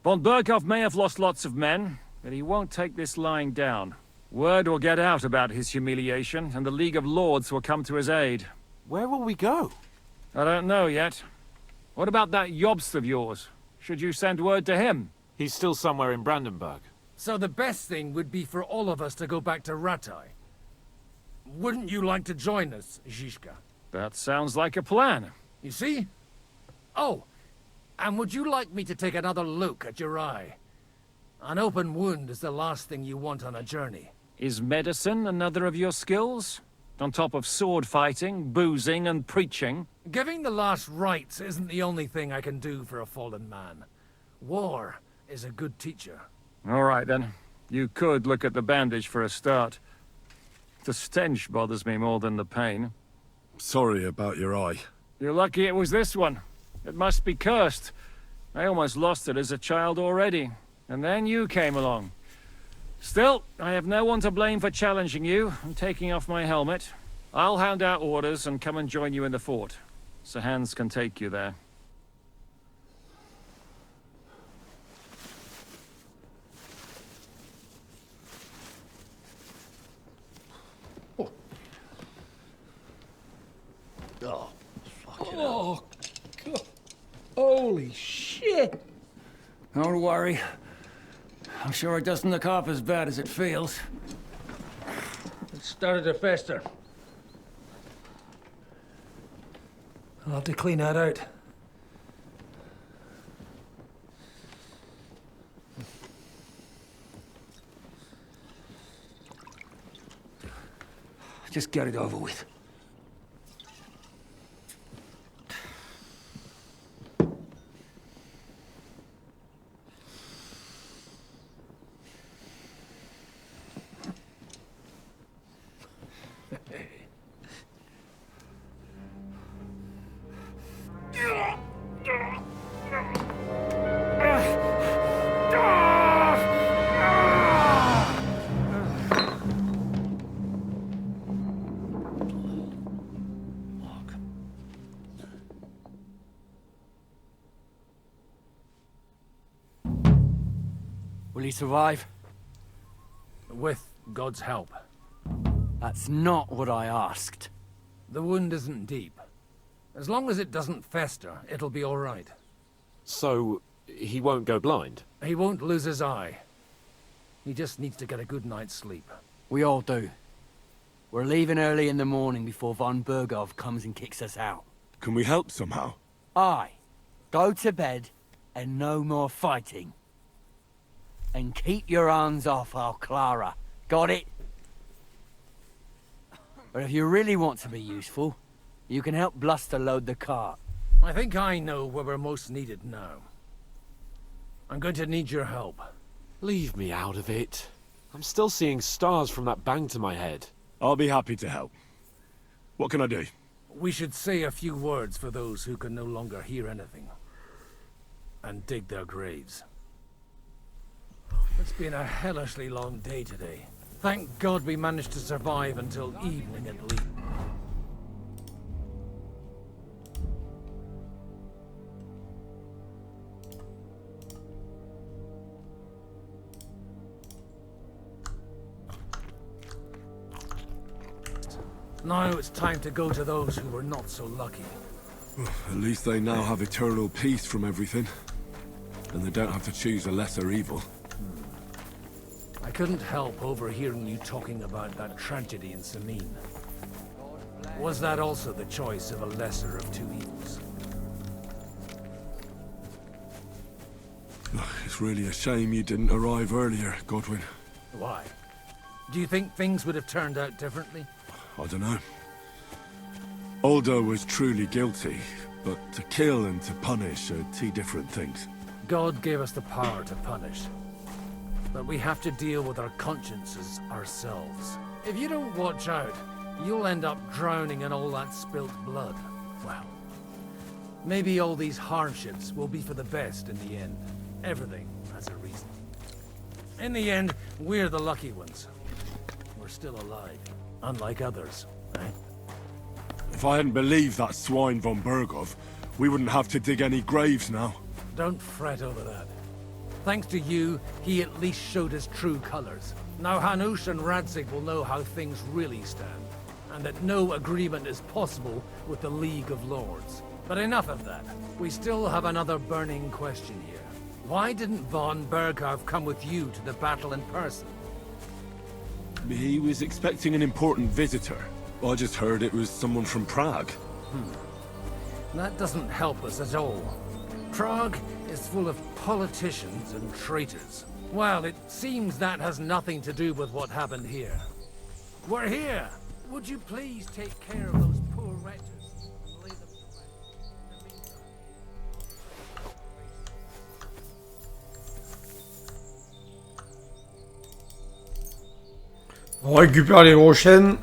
Von Berghoff may have lost lots of men, but he won't take this lying down. Word will get out about his humiliation, and the League of Lords will come to his aid. Where will we go? I don't know yet. What about that Jobst of yours? Should you send word to him? He's still somewhere in Brandenburg. So the best thing would be for all of us to go back to Ratai. Wouldn't you like to join us, Zizka? That sounds like a plan. You see? Oh, and would you like me to take another look at your eye? An open wound is the last thing you want on a journey. Is medicine another of your skills? On top of sword fighting, boozing, and preaching? Giving the last rites isn't the only thing I can do for a fallen man. War is a good teacher. All right, then. You could look at the bandage for a start. The stench bothers me more than the pain. Sorry about your eye. You're lucky it was this one. It must be cursed. I almost lost it as a child already. And then you came along. Still, I have no one to blame for challenging you and taking off my helmet. I'll hand out orders and come and join you in the fort. Sir Hans can take you there. Oh, fucking hell. God. Holy shit! Don't worry. I'm sure it doesn't look half as bad as it feels. It started to fester. I'll have to clean that out. Just get it over with. Will he survive? With God's help. That's not what I asked. The wound isn't deep. As long as it doesn't fester, it'll be all right. So, he won't go blind? He won't lose his eye. He just needs to get a good night's sleep. We all do. We're leaving early in the morning before von Bergov comes and kicks us out. Can we help somehow? Aye. Go to bed and no more fighting. And keep your hands off our Clara. Got it? But if you really want to be useful, you can help Bluster load the cart. I think I know where we're most needed now. I'm going to need your help. Leave me out of it. I'm still seeing stars from that bang to my head. I'll be happy to help. What can I do? We should say a few words for those who can no longer hear anything. And dig their graves. It's been a hellishly long day today. Thank God we managed to survive until evening at least. Now it's time to go to those who were not so lucky. At least they now have eternal peace from everything. And they don't have to choose a lesser evil. I couldn't help overhearing you talking about that tragedy in Samin. Was that also the choice of a lesser of two evils? It's really a shame you didn't arrive earlier, Godwin. Why? Do you think things would have turned out differently? I don't know. Aldo was truly guilty, but to kill and to punish are two different things. God gave us the power to punish. But we have to deal with our consciences ourselves. If you don't watch out, you'll end up drowning in all that spilt blood. Well, maybe all these hardships will be for the best in the end. Everything has a reason. In the end, we're the lucky ones. We're still alive, unlike others, right? If I hadn't believed that swine von Bergov, we wouldn't have to dig any graves now. Don't fret over that. Thanks to you, he at least showed his true colors. Now Hanush and Radzig will know how things really stand, and that no agreement is possible with the League of Lords. But enough of that. We still have another burning question here. Why didn't von Bergov come with you to the battle in person? He was expecting an important visitor. I just heard it was someone from Prague. That doesn't help us at all. Prague is full of politicians and traitors. Well, it seems that has nothing to do with what happened here. We're here! Would you please take care of those poor wretches? Lay them On récupère les gros chênes.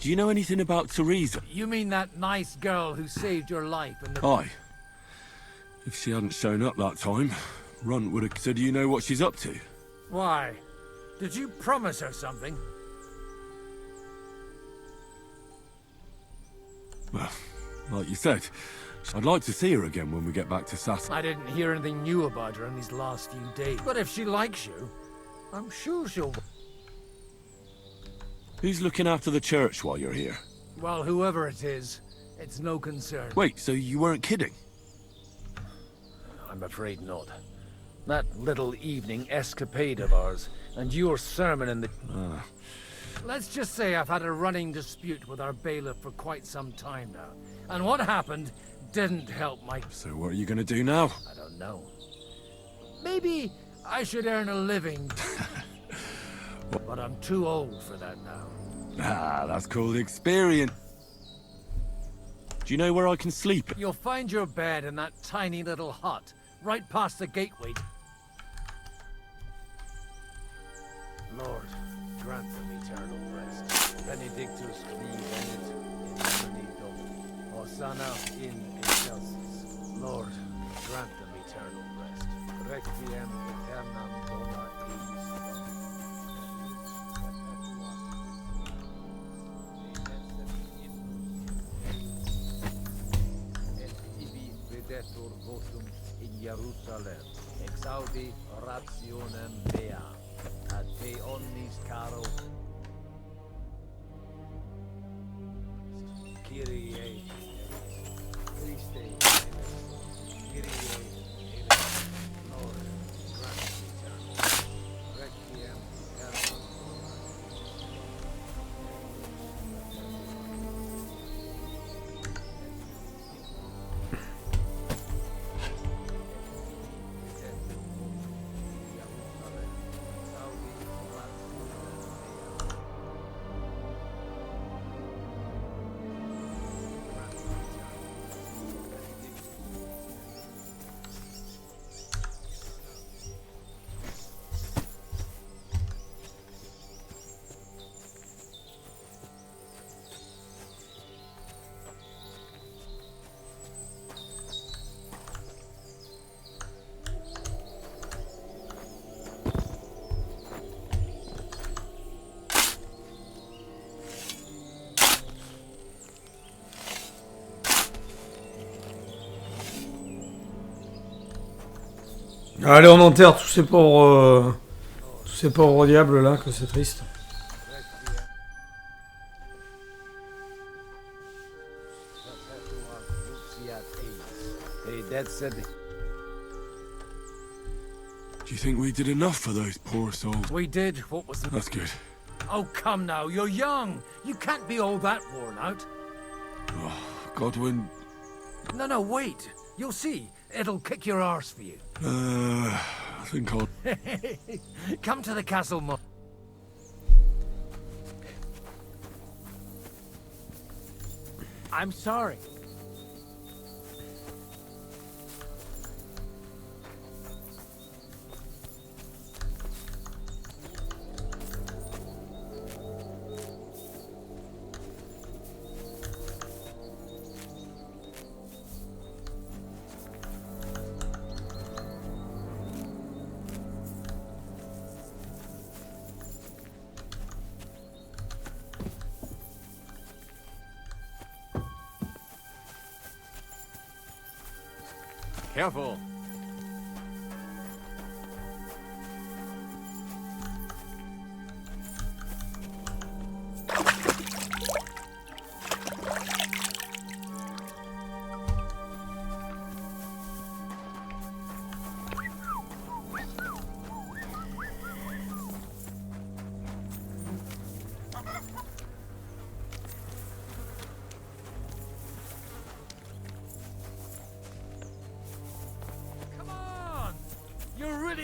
Do you know anything about Teresa? You mean that nice girl who saved your life in the... Aye. If she hadn't shown up that time, Runt would have said, "Do you know what she's up to?" Why? Did you promise her something? Well, like you said, I'd like to see her again when we get back to Sass. I didn't hear anything new about her in these last few days. But if she likes you, I'm sure she'll... Who's looking after the church while you're here? Well, whoever it is, it's no concern. Wait, so you weren't kidding? I'm afraid not. That little evening escapade of ours, and your sermon in the... Let's just say I've had a running dispute with our bailiff for quite some time now. And what happened didn't help my... So what are you gonna do now? I don't know. Maybe I should earn a living. But I'm too old for that now. Ah, that's called experience. Do you know where I can sleep? You'll find your bed in that tiny little hut, right past the gateway. Lord, grant them eternal rest. Benedictus qui venit in nomine Domini. Hosanna in excelsis. Lord, grant them eternal rest. Requiem aeternam dona eis. Et tibi videtur votum in Jerusalem. Exaudi rationem mea. Ad te omnis caro. Kyrie Christe Kyrie Lord, grant eternal. Requiem aeternam. Allez, on enterre tous ces pauvres diables là, que c'est triste. Do you think we did enough for those poor souls? We did what was... That's good. Oh, come now, you're young. You can't be all that worn out. Oh, Godwin... No, wait. You'll see. It'll kick your arse for you. I think I'll... Come to the castle, Mo. I'm sorry. Careful.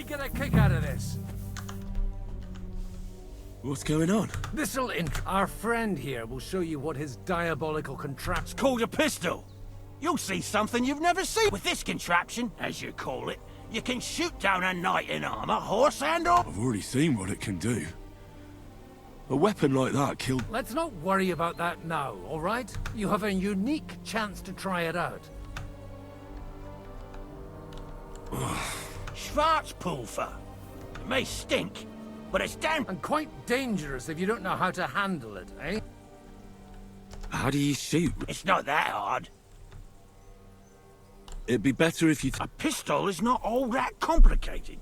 Get a kick out of this. What's going on? This'll Our friend here will show you what his diabolical contraption... Called a pistol. You'll see something you've never seen. With this contraption, as you call it, you can shoot down a knight in armor, horse and all. I've already seen what it can do. A weapon like that killed... Let's not worry about that now, all right? You have a unique chance to try it out. Schwarzpulver. It may stink, but it's damn... And quite dangerous if you don't know how to handle it, eh? How do you shoot? It's not that hard. It'd be better if you... A pistol is not all that complicated.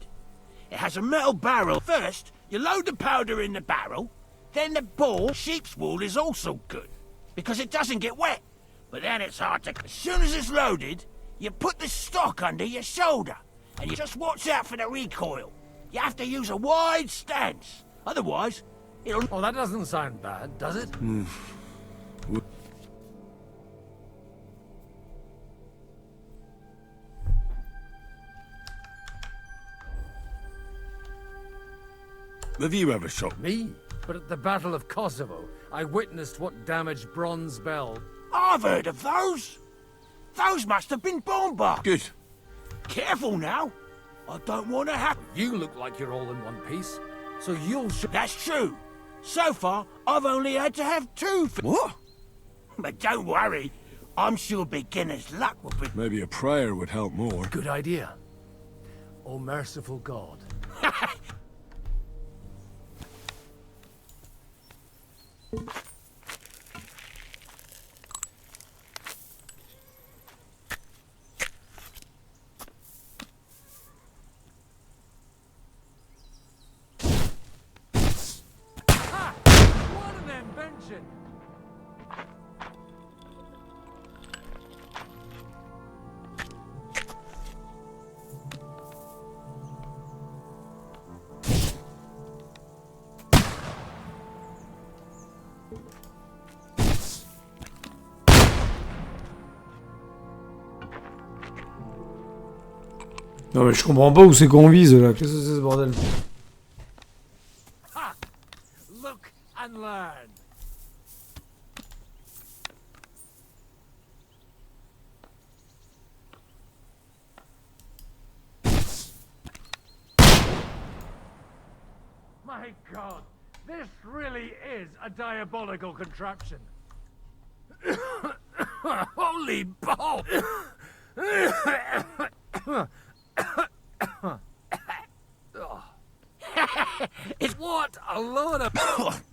It has a metal barrel. First, you load the powder in the barrel, then the ball. Sheep's wool is also good, because it doesn't get wet. But then it's hard to... As soon as it's loaded, you put the stock under your shoulder, and you just watch out for the recoil. You have to use a wide stance, otherwise it'll... Oh, that doesn't sound bad, does it? Have you ever shot? Me? But at the Battle of Kosovo, I witnessed what damaged Bronze Bell. I've heard of those. Those must have been bomb bars. Good. Careful now. I don't want to have... You look like you're all in one piece, so you'll... That's true. So far, I've only had to have two... What? But don't worry. I'm sure beginner's luck will be... Maybe a prayer would help more. Good idea. Oh, merciful God. What an invention! Non mais je comprends pas où c'est qu'on vise là, qu'est-ce que c'est ce bordel? Ha! Look and learn. My God, this really is a diabolical contraption. Holy ball! It's what a load of...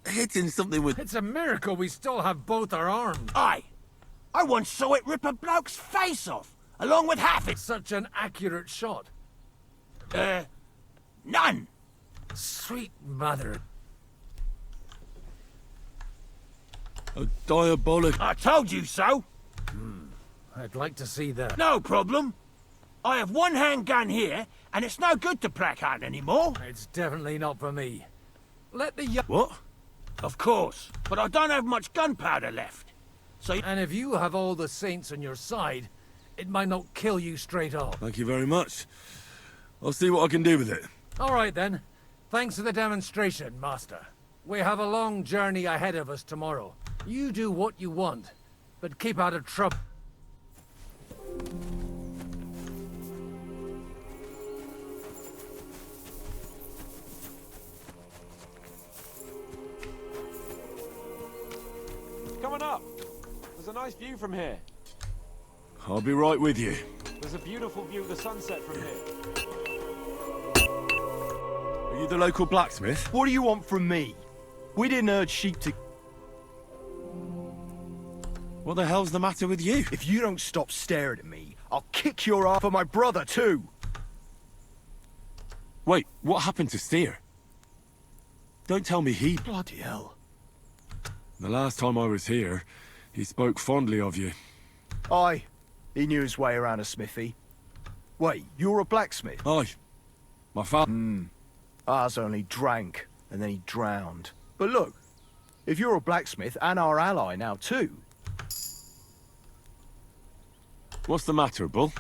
Hitting something with... It's a miracle we still have both our arms. Aye. I once saw it rip a bloke's face off, along with half it. Such an accurate shot. None. Sweet mother. A diabolic... I told you so. I'd like to see that. No problem. I have one handgun here, and it's no good to placard anymore. It's definitely not for me. Let the What? Of course, but I don't have much gunpowder left. So... And if you have all the saints on your side, it might not kill you straight off. Thank you very much. I'll see what I can do with it. All right then. Thanks for the demonstration, Master. We have a long journey ahead of us tomorrow. You do what you want, but keep out of trouble. Coming up. There's a nice view from here. I'll be right with you. There's a beautiful view of the sunset from here. Are you the local blacksmith? What do you want from me? We didn't urge sheep to... What the hell's the matter with you? If you don't stop staring at me, I'll kick your ass for my brother too! Wait, what happened to Steer? Don't tell me he... Bloody hell. The last time I was here, he spoke fondly of you. Aye, he knew his way around a smithy. Wait, you're a blacksmith? Aye. My father... Ours only drank, and then he drowned. But look, if you're a blacksmith and our ally now too... What's the matter, Bull?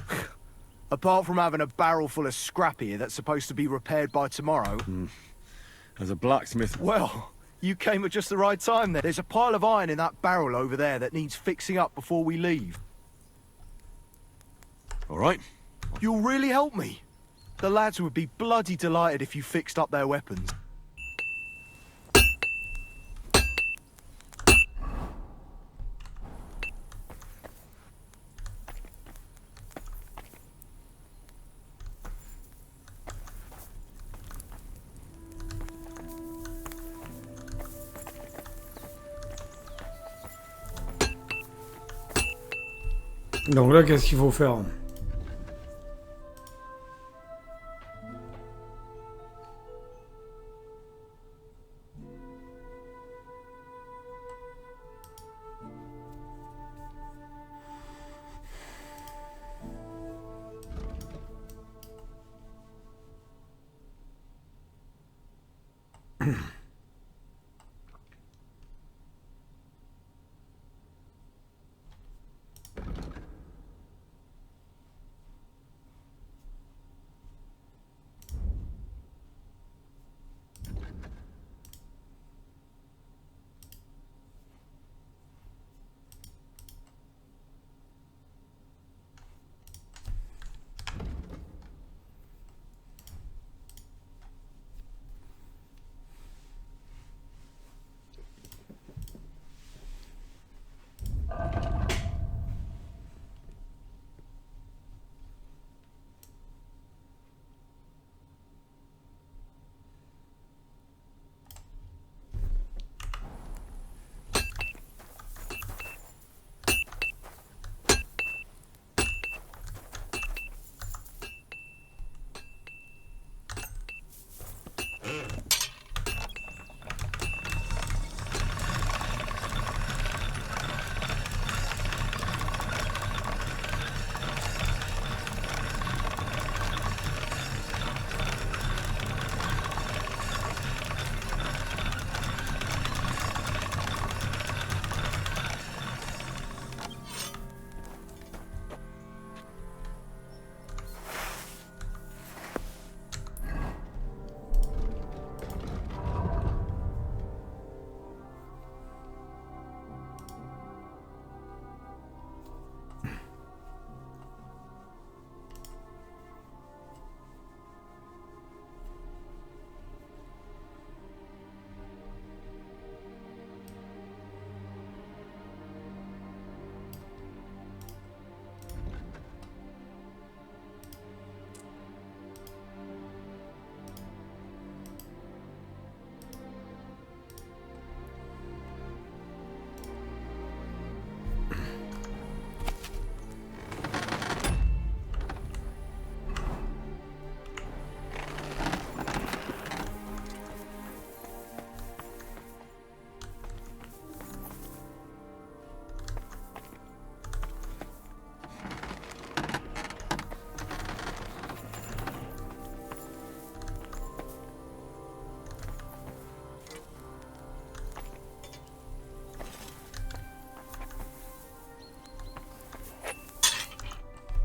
Apart from having a barrel full of scrap here that's supposed to be repaired by tomorrow... As a blacksmith... Well, you came at just the right time then. There's a pile of iron in that barrel over there that needs fixing up before we leave. All right. You'll really help me. The lads would be bloody delighted if you fixed up their weapons. Donc là, qu'est-ce qu'il faut faire?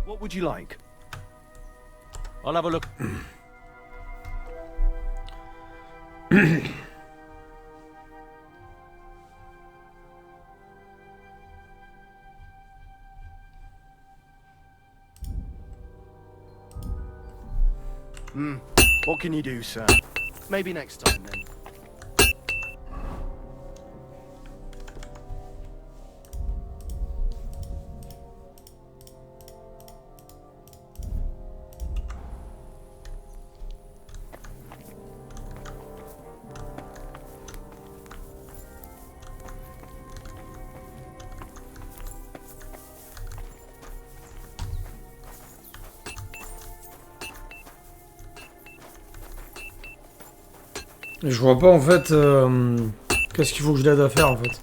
What would you like? I'll have a look. What can you do, sir? Maybe next time, then. Je vois pas en fait qu'est-ce qu'il faut que je l'aide à faire en fait.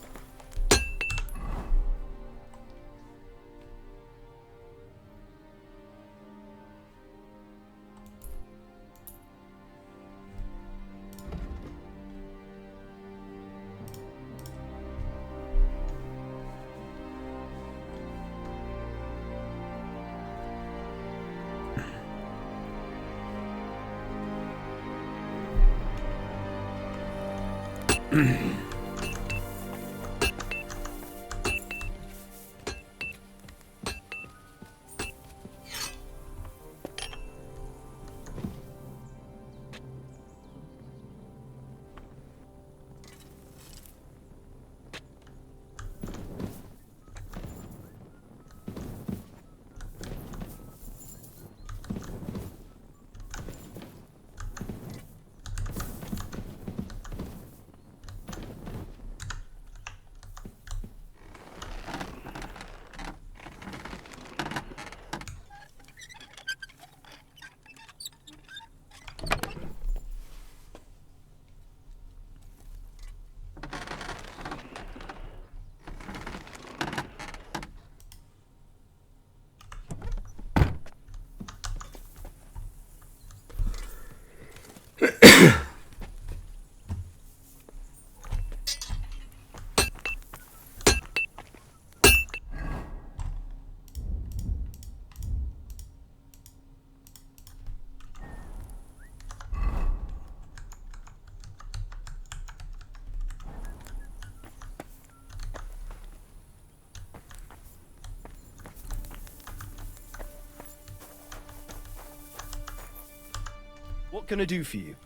What can I do for you?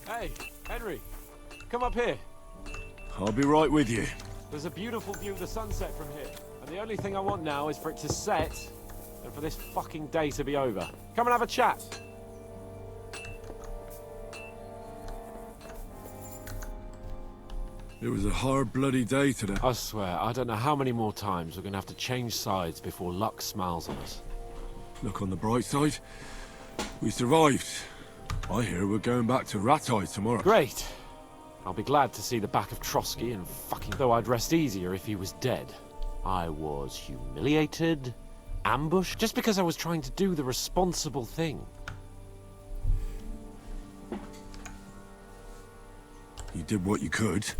Hey, Henry, come up here. I'll be right with you. There's a beautiful view of the sunset from here. And the only thing I want now is for it to set and for this fucking day to be over. Come and have a chat. It was a hard bloody day today. I swear, I don't know how many more times we're going to have to change sides before luck smiles on us. Look on the bright side. We survived. I hear we're going back to Ratai tomorrow. Great. I'll be glad to see the back of Trotsky and fucking... Though I'd rest easier if he was dead. I was humiliated, ambushed, just because I was trying to do the responsible thing. You did what you could.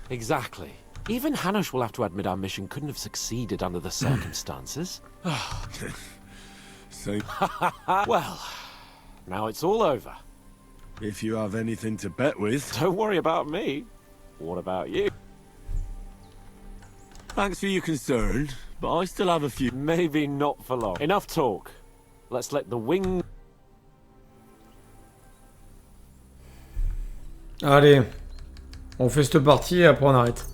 Exactly. Even Hanush will have to admit our mission couldn't have succeeded under the circumstances. So... Well, now it's all over. If you have anything to bet with... Don't worry about me. What about you? Thanks for your concern, but I still have a few... Maybe not for long. Enough talk. Let's let the wing... Allez, on fait cette partie et après on arrête.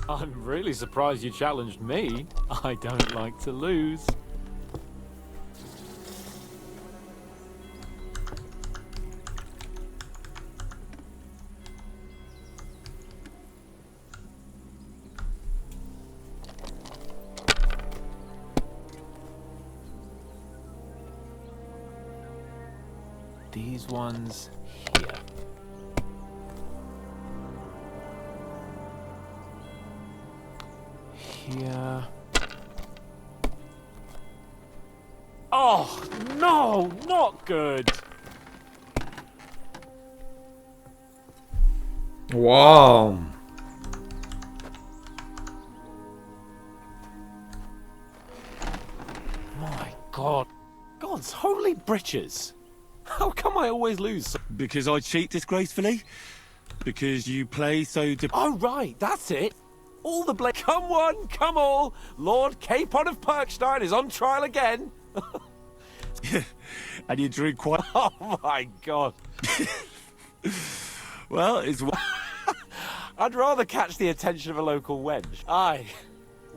I'm really surprised you challenged me. I don't like to lose. These ones here. Here. Oh, no, not good. Wow. My God. God's holy britches. How come I always lose? Because I cheat disgracefully? Because you play so... Oh, right, that's it. All the blame. Come one, come all. Lord Capon of Perkstein is on trial again. And you drink quite... Oh, my God. Well, it's... I'd rather catch the attention of a local wench. Aye.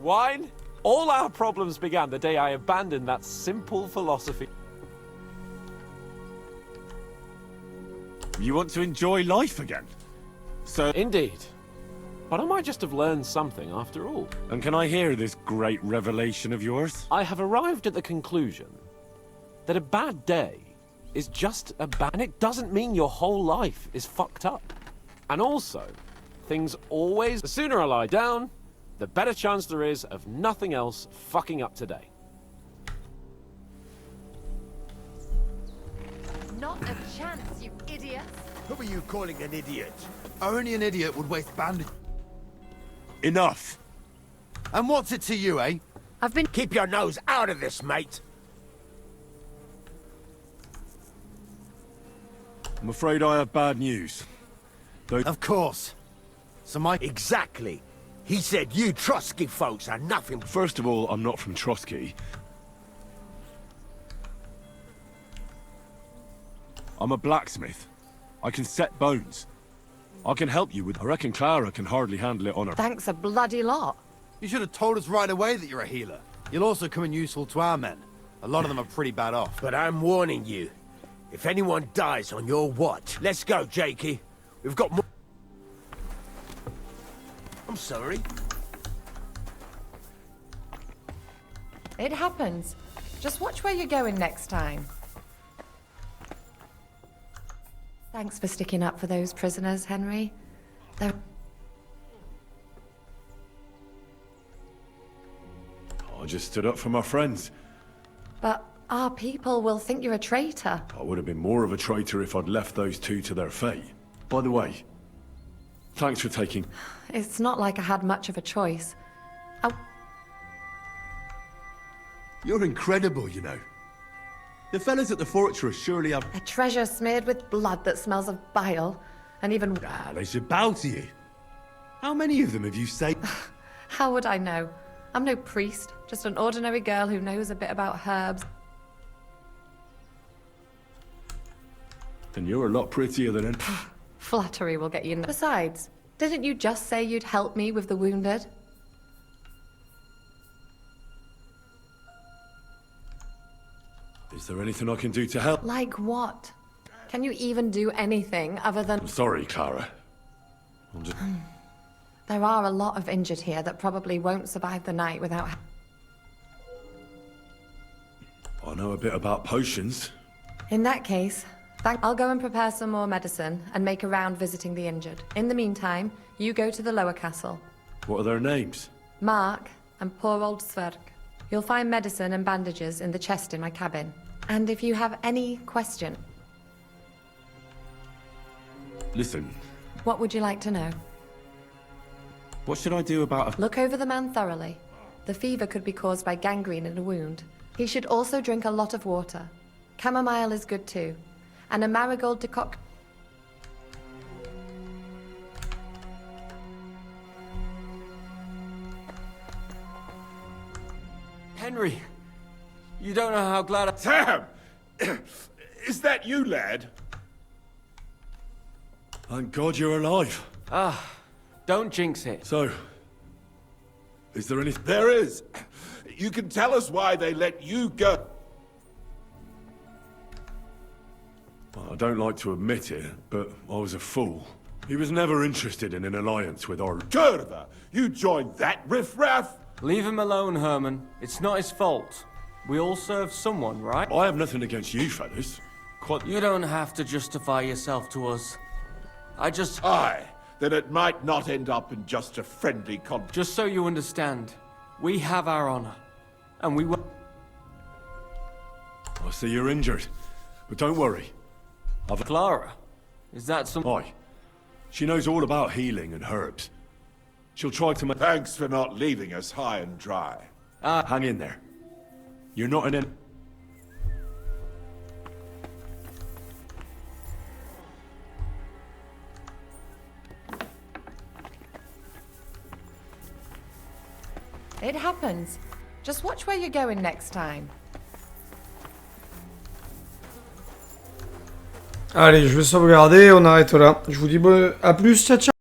Wine? All our problems began the day I abandoned that simple philosophy. You want to enjoy life again? So... Indeed. But I might just have learned something after all. And can I hear this great revelation of yours? I have arrived at the conclusion that a bad day is just a bad... And it doesn't mean your whole life is fucked up. And also, things always... The sooner I lie down, the better chance there is of nothing else fucking up today. Not a chance, you idiot. Who are you calling an idiot? Only an idiot would waste bandage. Enough. And what's it to you, eh? I've been... Keep your nose out of this, mate. I'm afraid I have bad news. Though... Of course. So my... Exactly. He said you Trotsky folks are nothing... First of all, I'm not from Trotsky. I'm a blacksmith. I can set bones. I can help you with... I reckon Clara can hardly handle it on her... Thanks a bloody lot. You should have told us right away that you're a healer. You'll also come in useful to our men. A lot of them are pretty bad off. But I'm warning you. If anyone dies on your watch... Let's go, Jakey. We've got more... I'm sorry. It happens. Just watch where you're going next time. Thanks for sticking up for those prisoners, Henry. They're... I just stood up for my friends. But our people will think you're a traitor. I would have been more of a traitor if I'd left those two to their fate. By the way, thanks for taking... It's not like I had much of a choice. You're incredible, you know. The fellas at the fortress surely have... A treasure smeared with blood that smells of bile. And even... Ah, they should bow to you. How many of them have you saved? How would I know? I'm no priest, just an ordinary girl who knows a bit about herbs. Then you're a lot prettier than an... Flattery will get you... Besides, didn't you just say you'd help me with the wounded? Is there anything I can do to help? Like what? Can you even do anything other than... I'm sorry, Clara. I'm just... There are a lot of injured here that probably won't survive the night without... I know a bit about potions. In that case, I'll go and prepare some more medicine and make a round visiting the injured. In the meantime, you go to the lower castle. What are their names? Mark and poor old Sverk. You'll find medicine and bandages in the chest in my cabin. And if you have any question... Listen, What would you like to know? what should I do about... Look over the man thoroughly. The fever could be caused by gangrene in a wound. He should also drink a lot of water. Chamomile is good too. And a marigold decoction. Henry, you don't know how glad I... Sam! Is that you, lad? Thank God you're alive. Ah, don't jinx it. So, is there any... There is. You can tell us why they let you go. Well, I don't like to admit it, but I was a fool. He was never interested in an alliance with our... Curva! You joined that riffraff? Leave him alone, Herman. It's not his fault. We all serve someone, right? I have nothing against you, fellas. You don't have to justify yourself to us. I just... Aye, then it might not end up in just a friendly Just so you understand, we have our honor. And we will... I see you're injured, but don't worry. Clara? Is that some... Aye. She knows all about healing and herbs. She'll try to make... Thanks for not leaving us high and dry. Hang in there. You're not an... It happens. Just watch where you're going next time. Allez, je vais sauvegarder, on arrête là. Je vous dis à plus, ciao ciao.